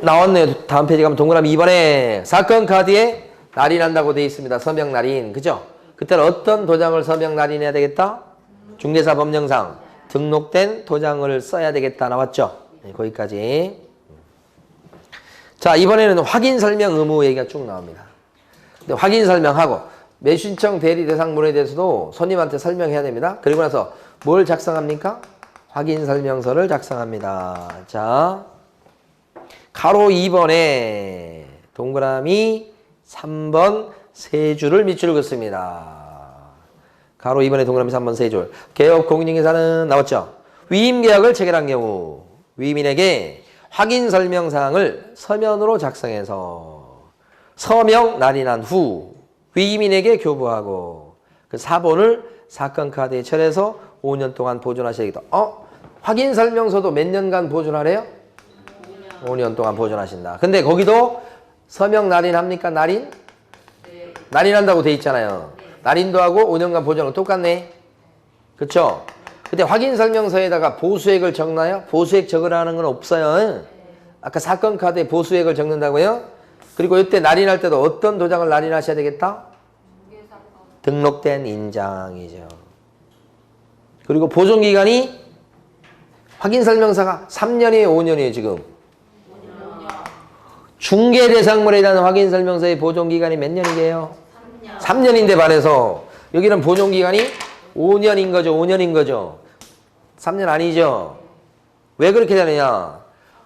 나왔네요. 다음 페이지 가면 동그라미 2번에 사건 카드에 날인한다고 돼 있습니다. 서명 날인. 그죠? 그때는 어떤 도장을 서명 날인해야 되겠다? 중개사 법령상 등록된 도장을 써야 되겠다. 나왔죠? 네, 거기까지. 자, 이번에는 확인 설명 의무 얘기가 쭉 나옵니다. 근데 확인 설명하고 매수신청 대리 대상물에 대해서도 손님한테 설명해야 됩니다. 그리고 나서 뭘 작성합니까? 확인 설명서를 작성합니다. 자, 가로 2번에 동그라미 3번 세 줄을 밑줄 긋습니다. 가로 2번에 동그라미 3번 세 줄. 개업 공인중개사는 나왔죠? 위임계약을 체결한 경우 위임인에게 확인 설명사항을 서면으로 작성해서 서명 날인한 후 위임인에게 교부하고 그 사본을 사건 카드에 철해서 5년 동안 보존하셔야겠다. 확인 설명서도 몇 년간 보존하래요? 5년 동안 보존하신다. 근데 거기도 서명 날인합니까? 날인? 날인한다고 돼 있잖아요. 날인도 하고 5년간 보존은 똑같네. 그쵸? 근데 확인설명서에다가 보수액을 적나요? 보수액 적으라는 건 없어요. 아까 사건 카드에 보수액을 적는다고요? 그리고 이때 날인할 때도 어떤 도장을 날인하셔야 되겠다? 등록된 인장이죠. 그리고 보존기간이 확인설명서가 3년이에요, 5년이에요, 지금? 중개대상물에 대한 확인설명서의 보존기간이 몇 년이게요? 3년인데 반해서 여기는 보존기간이 5년인 거죠. 5년인 거죠. 3년 아니죠. 왜 그렇게 되느냐.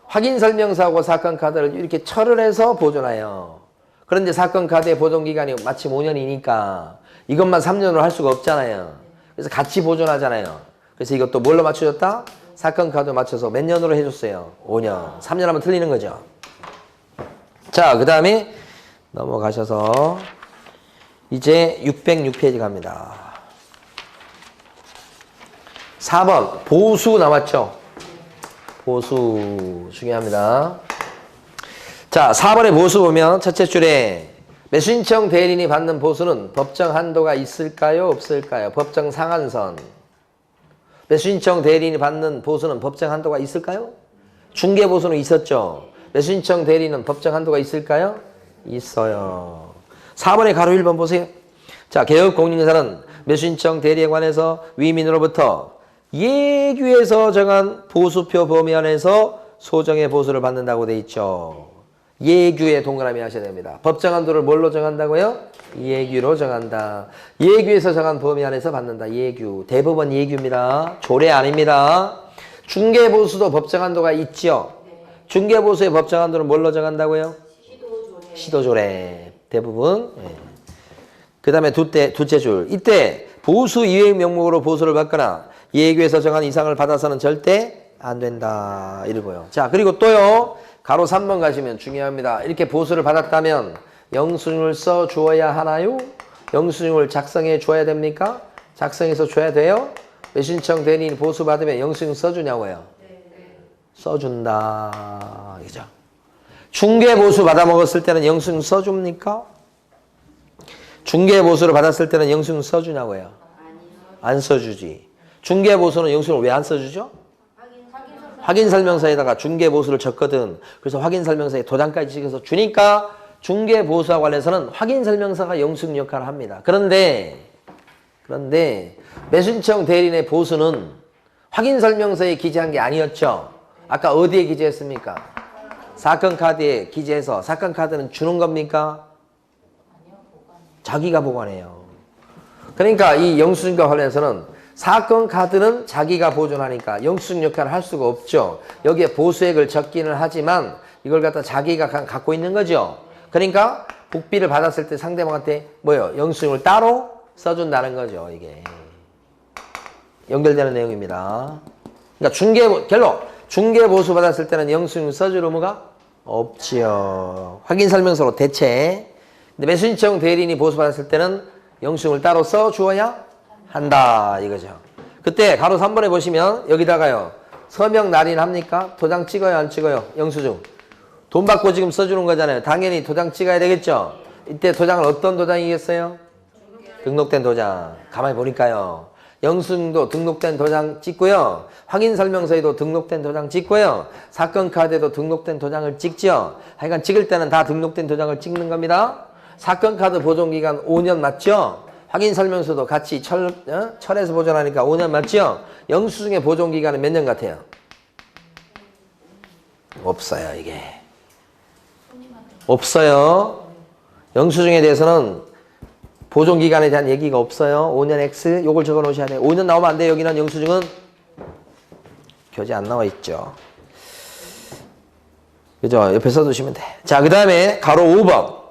확인설명서하고 사건카드를 이렇게 철을 해서 보존해요. 그런데 사건카드의 보존기간이 마침 5년이니까 이것만 3년으로 할 수가 없잖아요. 그래서 같이 보존하잖아요. 그래서 이것도 뭘로 맞춰줬다? 사건카드 맞춰서 몇 년으로 해줬어요? 5년. 3년 하면 틀리는 거죠. 자, 그 다음에 넘어가셔서 이제 606페이지 갑니다. 4번 보수 나왔죠? 보수 중요합니다. 자, 4번의 보수 보면 첫째 줄에 매수신청 대리인이 받는 보수는 법정 한도가 있을까요? 없을까요? 법정 상한선. 매수신청 대리인이 받는 보수는 법정 한도가 있을까요? 중개보수는 있었죠? 매수신청 대리인은 법정 한도가 있을까요? 있어요. 4번의 가로 1번 보세요. 자, 개업공인인사는 매수신청 대리에 관해서 위민으로부터 예규에서 정한 보수표 범위 안에서 소정의 보수를 받는다고 돼 있죠. 예규에 동그라미 하셔야 됩니다. 법정 한도를 뭘로 정한다고요? 예규로 정한다. 예규에서 정한 범위 안에서 받는다. 예규. 대법원 예규입니다. 조례 아닙니다. 중개보수도 법정 한도가 있죠. 중개보수의 법정 한도는 뭘로 정한다고요? 시도조례. 대부분. 네. 그 다음에 두째 줄. 이때 보수 이외의 명목으로 보수를 받거나 예규에서 정한 이상을 받아서는 절대 안 된다. 이러고요. 자, 그리고 또요. 가로 3번 가시면 중요합니다. 이렇게 보수를 받았다면 영수증을 써 주어야 하나요? 영수증을 작성해 줘야 됩니까? 작성해서 줘야 돼요? 매수신청 대리인 보수 받으면 영수증 써주냐고요? 써준다. 그죠? 중개 보수 받아 먹었을 때는 영수증 써줍니까? 중개 보수를 받았을 때는 영수증 써주냐고요? 안 써주지. 중개 보수는 영수증을 왜 안 써주죠? 확인설명서에다가 중개보수를 적거든. 그래서 확인설명서에 도장까지 찍어서 주니까 중개보수와 관련해서는 확인설명서가 영수증 역할을 합니다. 그런데 매수신청 대리인의 보수는 확인설명서에 기재한 게 아니었죠. 아까 어디에 기재했습니까? 사건카드에 기재해서 사건카드는 주는 겁니까? 자기가 보관해요. 그러니까 이 영수증과 관련해서는 사건 카드는 자기가 보존하니까 영수증 역할을 할 수가 없죠. 여기에 보수액을 적기는 하지만 이걸 갖다 자기가 갖고 있는 거죠. 그러니까 복비를 받았을 때 상대방한테 뭐요? 영수증을 따로 써준다는 거죠. 이게 연결되는 내용입니다. 그러니까 결론 중개 보수 받았을 때는 영수증 써줄 의무가 없지요. 확인 설명서로 대체. 근데 매수신청 대리인이 보수 받았을 때는 영수증을 따로 써 주어야 한다 이거죠. 그때 가로 3번에 보시면 여기다가요. 서명 날인합니까? 도장 찍어요 안 찍어요? 영수증. 돈 받고 지금 써주는 거잖아요. 당연히 도장 찍어야 되겠죠. 이때 도장은 어떤 도장이겠어요? 등록된 도장. 가만히 보니까요. 영수증도 등록된 도장 찍고요. 확인설명서에도 등록된 도장 찍고요. 사건카드에도 등록된 도장을 찍죠. 하여간 찍을 때는 다 등록된 도장을 찍는 겁니다. 사건카드 보존기간 5년 맞죠? 확인설명서도 같이 철해서 보존하니까 5년 맞죠? 영수증의 보존기간은 몇 년 같아요? 없어요, 이게. 없어요. 영수증에 대해서는 보존기간에 대한 얘기가 없어요. 5년 X, 요걸 적어 놓으셔야 돼요. 5년 나오면 안 돼요. 여기는 영수증은 교재 안 나와 있죠. 그죠? 옆에 써두시면 돼. 자, 그 다음에 가로 5번.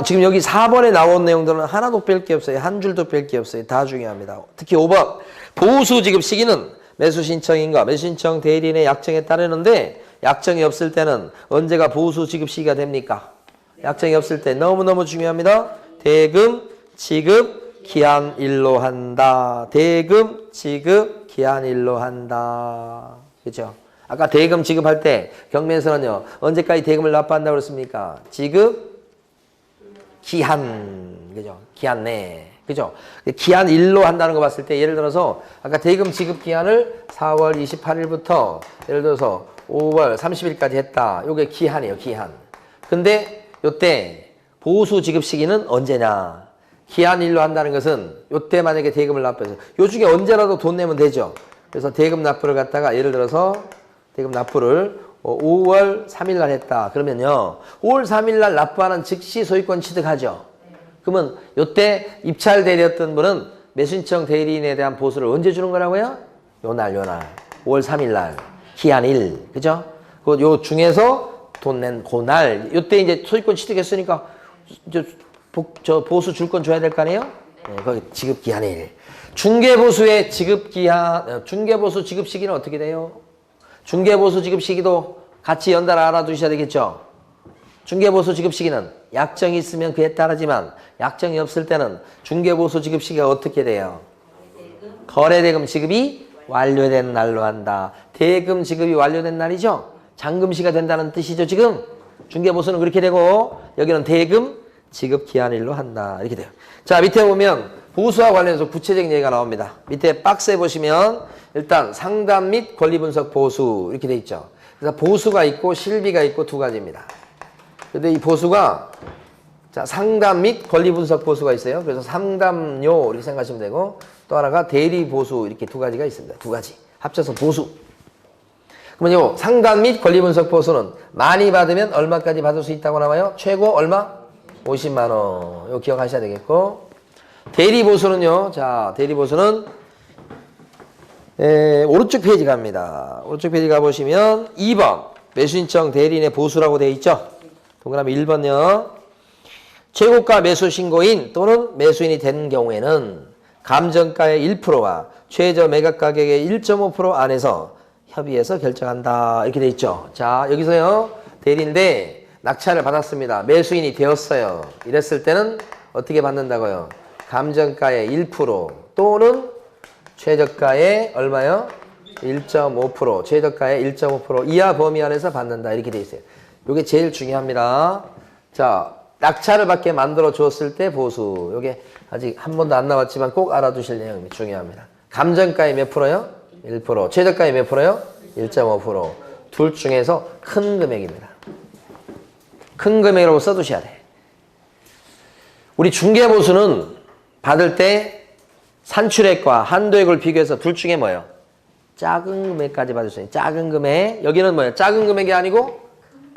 지금 여기 4번에 나온 내용들은 하나도 뺄 게 없어요. 한 줄도 뺄 게 없어요. 다 중요합니다. 특히 5번. 보수 지급 시기는 매수신청인과 매수신청 대리인의 약정에 따르는데 약정이 없을 때는 언제가 보수 지급 시기가 됩니까? 약정이 없을 때 너무너무 중요합니다. 대금, 지급, 기한일로 한다. 대금, 지급, 기한일로 한다. 그렇죠? 아까 대금 지급할 때 경매에서는요. 언제까지 대금을 납부한다고 그랬습니까? 지급 기한. 그죠? 기한 내. 그죠? 기한 1로 한다는 거 봤을 때 예를 들어서 아까 대금 지급 기한을 4월 28일부터 예를 들어서 5월 30일까지 했다. 요게 기한이에요. 기한. 근데 요때 보수 지급 시기는 언제냐? 기한 1로 한다는 것은 요때 만약에 대금을 납부해서 요 중에 언제라도 돈 내면 되죠. 그래서 대금 납부를 갖다가 예를 들어서 대금 납부를 5월 3일 날 했다. 그러면요. 5월 3일 날 납부하는 즉시 소유권 취득하죠. 그러면 요때 입찰 대리였던 분은 매수신청 대리인에 대한 보수를 언제 주는 거라고요? 요 날. 5월 3일 날. 기한 1. 그죠? 요 중에서 돈 낸 그날. 요때 이제 소유권 취득했으니까 저 보수 줄 건 줘야 될 거 아니에요? 네, 거기 지급 기한 1. 중개보수의 지급 기한, 중개보수 지급 시기는 어떻게 돼요? 중개보수 지급 시기도 같이 연달아 알아두셔야 되겠죠? 중개보수 지급 시기는 약정이 있으면 그에 따르지만 약정이 없을 때는 중개보수 지급 시기가 어떻게 돼요? 거래대금 지급이 완료된 날로 한다. 대금 지급이 완료된 날이죠? 잔금시가 된다는 뜻이죠, 지금? 중개보수는 그렇게 되고 여기는 대금 지급 기한일로 한다. 이렇게 돼요. 자, 밑에 보면 보수와 관련해서 구체적인 얘기가 나옵니다. 밑에 박스에 보시면 일단 상담 및 권리분석 보수 이렇게 돼 있죠. 그래서 보수가 있고 실비가 있고 두 가지입니다. 근데 이 보수가 자, 상담 및 권리분석 보수가 있어요. 그래서 상담료 이렇게 생각하시면 되고 또 하나가 대리 보수 이렇게 두 가지가 있습니다. 두 가지 합쳐서 보수. 그러면요 상담 및 권리분석 보수는 많이 받으면 얼마까지 받을 수 있다고 나와요? 최고 얼마? 50만 원. 이거 기억하셔야 되겠고 대리 보수는요. 자, 대리 보수는 오른쪽 페이지 갑니다. 오른쪽 페이지 가보시면 2번 매수신청 대리인의 보수라고 되어 있죠. 동그라미 1번요. 최고가 매수 신고인 또는 매수인이 된 경우에는 감정가의 1%와 최저 매각 가격의 1.5% 안에서 협의해서 결정한다. 이렇게 되어 있죠. 자, 여기서요. 대리인데 낙찰을 받았습니다. 매수인이 되었어요. 이랬을 때는 어떻게 받는다고요? 감정가의 1% 또는 최저가의 얼마요? 1.5% 최저가의 1.5% 이하 범위 안에서 받는다. 이렇게 돼 있어요. 이게 제일 중요합니다. 자, 낙찰을 받게 만들어 주었을 때 보수. 이게 아직 한 번도 안 나왔지만 꼭 알아두실 내용이 중요합니다. 감정가의 몇 프로요? 1%. 최저가의 몇 프로요? 1.5%. 둘 중에서 큰 금액입니다. 큰 금액이라고 써두셔야 돼. 우리 중개보수는 받을 때 산출액과 한도액을 비교해서 둘 중에 뭐예요? 작은 금액까지 받을 수 있어요. 작은 금액. 여기는 뭐예요? 작은 금액이 아니고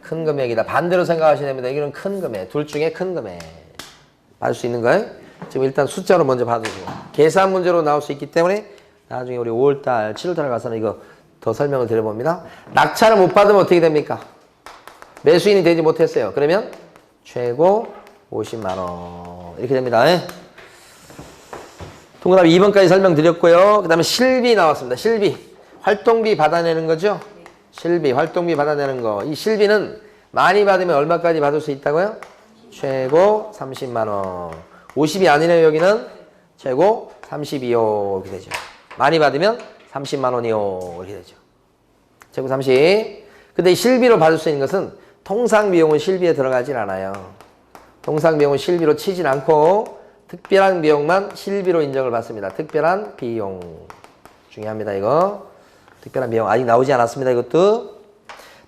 큰 금액이다. 반대로 생각하셔야 됩니다. 여기는 큰 금액. 둘 중에 큰 금액. 받을 수 있는 거예요? 지금 일단 숫자로 먼저 받으시고. 계산 문제로 나올 수 있기 때문에 나중에 우리 5월달, 7월달 가서는 이거 더 설명을 드려봅니다. 낙찰을 못 받으면 어떻게 됩니까? 매수인이 되지 못했어요. 그러면 최고 50만 원. 이렇게 됩니다. 동그라미 2번까지 설명드렸고요. 그 다음에 실비 나왔습니다. 실비. 활동비 받아내는 거죠? 실비, 활동비 받아내는 거. 이 실비는 많이 받으면 얼마까지 받을 수 있다고요? 최고 30만 원. 50이 아니네요. 여기는 최고 32요. 이렇게 되죠. 많이 받으면 30만 원이요. 이렇게 되죠. 최고 30. 근데 이 실비로 받을 수 있는 것은 통상 비용은 실비에 들어가질 않아요. 통상 비용은 실비로 치진 않고 특별한 비용만 실비로 인정을 받습니다. 특별한 비용. 중요합니다, 이거. 특별한 비용 아직 나오지 않았습니다. 이것도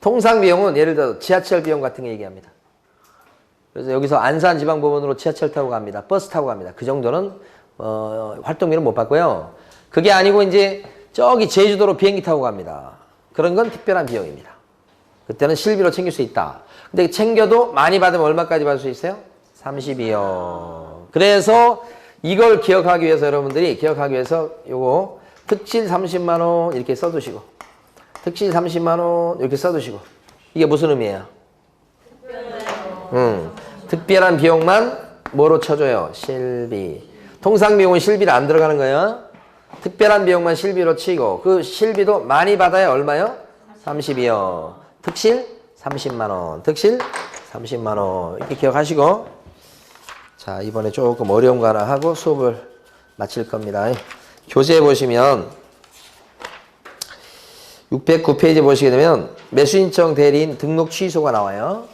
통상 비용은 예를 들어 지하철 비용 같은 거 얘기합니다. 그래서 여기서 안산지방법원으로 지하철 타고 갑니다. 버스 타고 갑니다. 그 정도는 활동비는 못 받고요. 그게 아니고 이제 저기 제주도로 비행기 타고 갑니다. 그런 건 특별한 비용입니다. 그때는 실비로 챙길 수 있다. 근데 챙겨도 많이 받으면 얼마까지 받을 수 있어요? 32요. 그래서 이걸 기억하기 위해서 여러분들이 기억하기 위해서 요거 특실 30만 원 이렇게 써두시고 특실 30만 원 이렇게 써두시고 이게 무슨 의미예요? 특별한 비용만 뭐로 쳐줘요? 실비. 통상 비용은 실비를 안 들어가는 거예요. 특별한 비용만 실비로 치고 그 실비도 많이 받아야 얼마요? 30이요. 특실 30만 원. 특실 30만 원. 이렇게 기억하시고 자, 이번에 조금 어려운 거 하나 하고 수업을 마칠 겁니다. 교재에 보시면 609페이지 보시게 되면 매수신청 대리인 등록 취소가 나와요.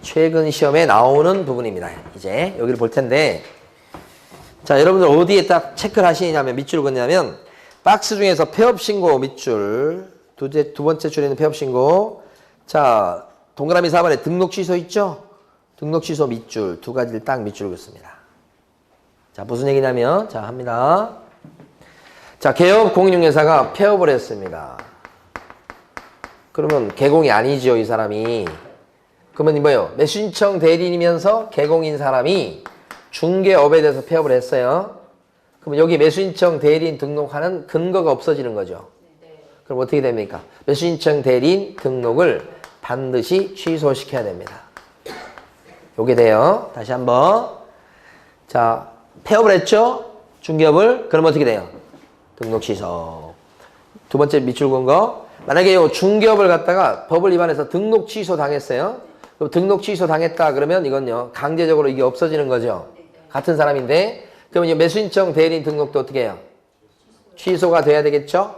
최근 시험에 나오는 부분입니다. 이제 여기를 볼 텐데, 자, 여러분들 어디에 딱 체크를 하시냐면 밑줄 긋냐면 박스 중에서 폐업 신고 밑줄, 두 번째 줄에 있는 폐업 신고. 자, 동그라미 4번에 등록 취소 있죠? 등록 취소 밑줄 두 가지를 딱 밑줄 긋습니다. 자, 무슨 얘기냐면, 자, 합니다. 자, 개업 공인중개사가 폐업을 했습니다. 그러면 개공이 아니죠, 이 사람이. 그러면 뭐예요? 매수신청 대리인이면서 개공인 사람이 중개업에 대해서 폐업을 했어요. 그러면 여기 매수신청 대리인 등록하는 근거가 없어지는 거죠. 그럼 어떻게 됩니까? 매수신청 대리인 등록을 반드시 취소시켜야 됩니다. 요게 돼요. 다시 한번. 자, 폐업을 했죠? 중개업을. 그럼 어떻게 돼요? 등록 취소. 두 번째 밑줄 긋은 거. 만약에 요 중개업을 갖다가 법을 위반해서 등록 취소 당했어요. 그럼 등록 취소 당했다 그러면 이건요, 강제적으로 이게 없어지는 거죠. 같은 사람인데. 그러면 이 매수신청 대리인 등록도 어떻게 해요? 취소가 돼야 되겠죠?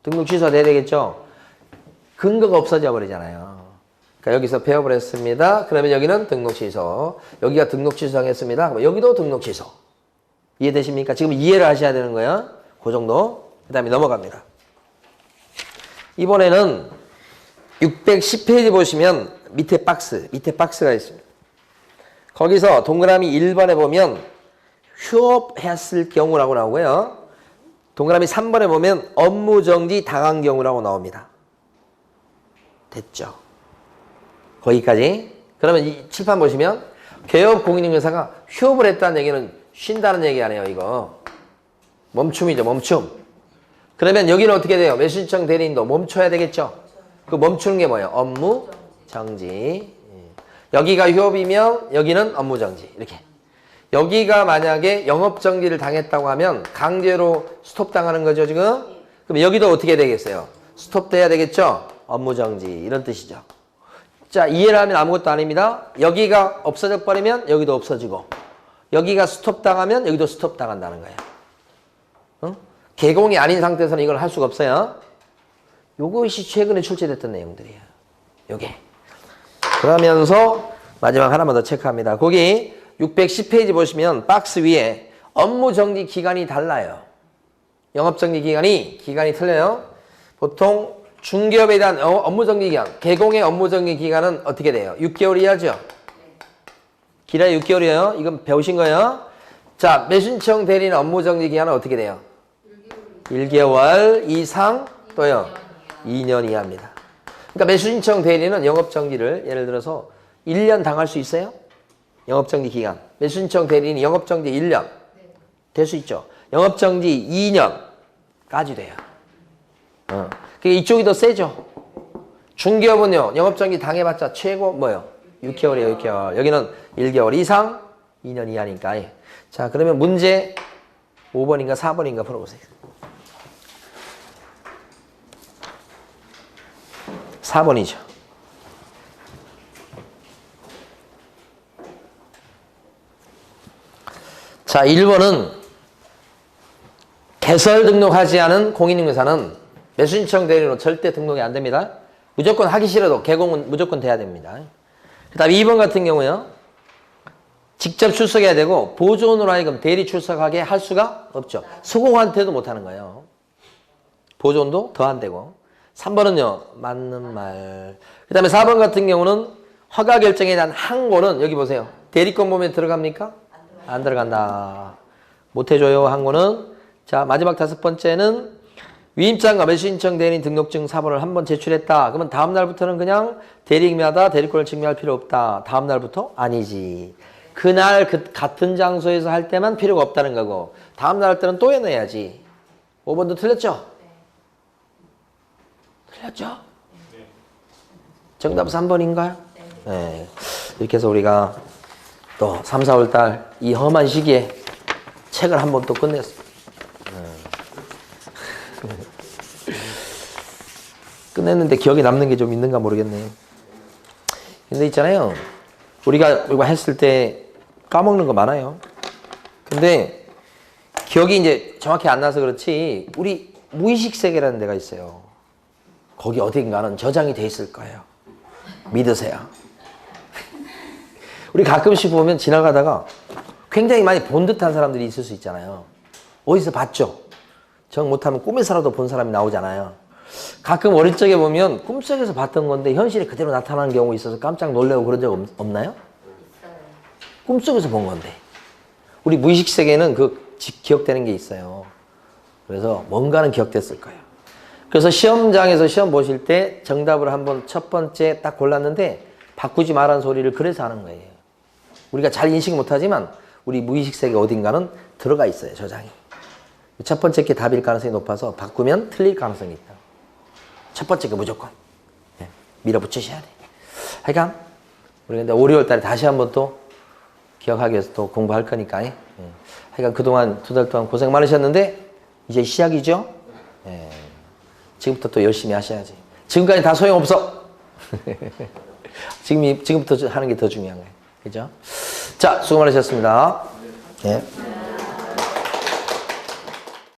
등록 취소가 돼야 되겠죠? 근거가 없어져 버리잖아요. 그러니까 여기서 폐업을 했습니다. 그러면 여기는 등록 취소. 여기가 등록 취소 당했습니다. 그럼 여기도 등록 취소. 이해되십니까? 지금 이해를 하셔야 되는 거예요. 그 정도. 그 다음에 넘어갑니다. 이번에는 610페이지 보시면 밑에 박스가 있습니다. 거기서 동그라미 1번에 보면 휴업했을 경우라고 나오고요. 동그라미 3번에 보면 업무정지 당한 경우라고 나옵니다. 됐죠? 거기까지. 그러면 이 칠판 보시면 개업 공인중개사가 휴업을 했다는 얘기는 쉰다는 얘기 아니에요, 이거. 멈춤이죠, 멈춤. 그러면 여기는 어떻게 돼요? 매수신청 대리인도 멈춰야 되겠죠? 그 멈추는 게 뭐예요? 업무 정지. 여기가 휴업이면 여기는 업무 정지. 이렇게. 여기가 만약에 영업 정지를 당했다고 하면 강제로 스톱 당하는 거죠, 지금? 그럼 여기도 어떻게 되겠어요? 스톱 돼야 되겠죠? 업무 정지. 이런 뜻이죠. 자, 이해를 하면 아무것도 아닙니다. 여기가 없어져 버리면 여기도 없어지고, 여기가 스톱 당하면 여기도 스톱 당한다는 거예요. 어? 개공이 아닌 상태에서는 이걸 할 수가 없어요. 요것이 최근에 출제됐던 내용들이에요. 요게. 그러면서 마지막 하나만 더 체크합니다. 거기 610페이지 보시면 박스 위에 업무정지 기간이 달라요. 영업정지 기간이 틀려요. 보통 중개업에 대한 업무정지 기간, 개공의 업무정지 기간은 어떻게 돼요? 6개월이야죠? 길어야 6개월이에요. 이건 배우신 거예요. 자, 매수신청 대리인 업무정지 기간은 어떻게 돼요? 1개월 이상 또요? 2년 이하입니다. 그러니까 매수신청 대리인은 영업정지를 예를 들어서 1년 당할 수 있어요? 영업정지 기간. 매수신청 대리인이 영업정지 1년 될 수 있죠. 영업정지 2년까지 돼요. 그러니까 이쪽이 더 세죠. 중개업은요, 영업정지 당해봤자 최고 뭐요? 6개월이에요, 6개월. 여기는 1개월 이상 2년 이하니까. 자, 그러면 문제 5번인가 4번인가 풀어보세요. 4번이죠. 자, 1번은 개설 등록하지 않은 공인중개사는 매수신청 대리로 절대 등록이 안 됩니다. 무조건 하기 싫어도 개공은 무조건 돼야 됩니다. 그 다음에 2번 같은 경우요, 직접 출석해야 되고 보조원으로 하여금 대리 출석하게 할 수가 없죠. 수공한테도 못하는 거예요. 보조원도 더 안 되고. 3번은요, 맞는 말. 그 다음에 4번 같은 경우는 허가 결정에 대한 항고는 여기 보세요. 대리권 보면 들어갑니까? 안 들어간다. 못해줘요, 항고는. 자, 마지막 5번째는 위임장과 매수신청 대리인 등록증 사본을 한번 제출했다. 그러면 다음 날부터는 그냥 대리인마다 대리권을 증명할 필요 없다. 다음 날부터? 아니지. 그날 같은 장소에서 할 때만 필요가 없다는 거고, 다음 날 할 때는 또 해내야지. 5번도 틀렸죠? 틀렸죠? 정답 3번인가요? 네. 이렇게 해서 우리가 또 3, 4월 달 이 험한 시기에 책을 한 번 또 끝냈습니다. 끝냈는데 기억에 남는 게 좀 있는가 모르겠네요. 근데 있잖아요, 우리가 이거 했을 때 까먹는 거 많아요. 근데 기억이 이제 정확히 안 나서 그렇지, 우리 무의식 세계라는 데가 있어요. 거기 어딘가는 저장이 돼 있을 거예요. 믿으세요. 우리 가끔씩 보면 지나가다가 굉장히 많이 본 듯한 사람들이 있을 수 있잖아요. 어디서 봤죠? 정 못하면 꿈에서라도 본 사람이 나오잖아요. 가끔 어릴 적에 보면 꿈속에서 봤던 건데 현실에 그대로 나타나는 경우 있어서 깜짝 놀라고 그런 적 없나요? 꿈속에서 본 건데. 우리 무의식 세계에는 그 기억되는 게 있어요. 그래서 뭔가는 기억됐을 거예요. 그래서 시험장에서 시험 보실 때 정답을 한번 첫 번째 딱 골랐는데 바꾸지 말라는 소리를 그래서 하는 거예요. 우리가 잘 인식 못하지만 우리 무의식 세계 어딘가는 들어가 있어요. 저장이. 첫 번째 게 답일 가능성이 높아서 바꾸면 틀릴 가능성이 있다. 첫 번째 게 무조건 밀어붙이셔야 돼. 하여간 우리 근데 5, 6월 달에 다시 한번 또 기억하기 위해서 또 공부할 거니까. 하여간 그동안 2달 동안 고생 많으셨는데 이제 시작이죠. 지금부터 또 열심히 하셔야지. 지금까지 다 소용없어. 지금부터 하는 게 더 중요한 거예요. 그죠? 자, 수고 많으셨습니다. 예.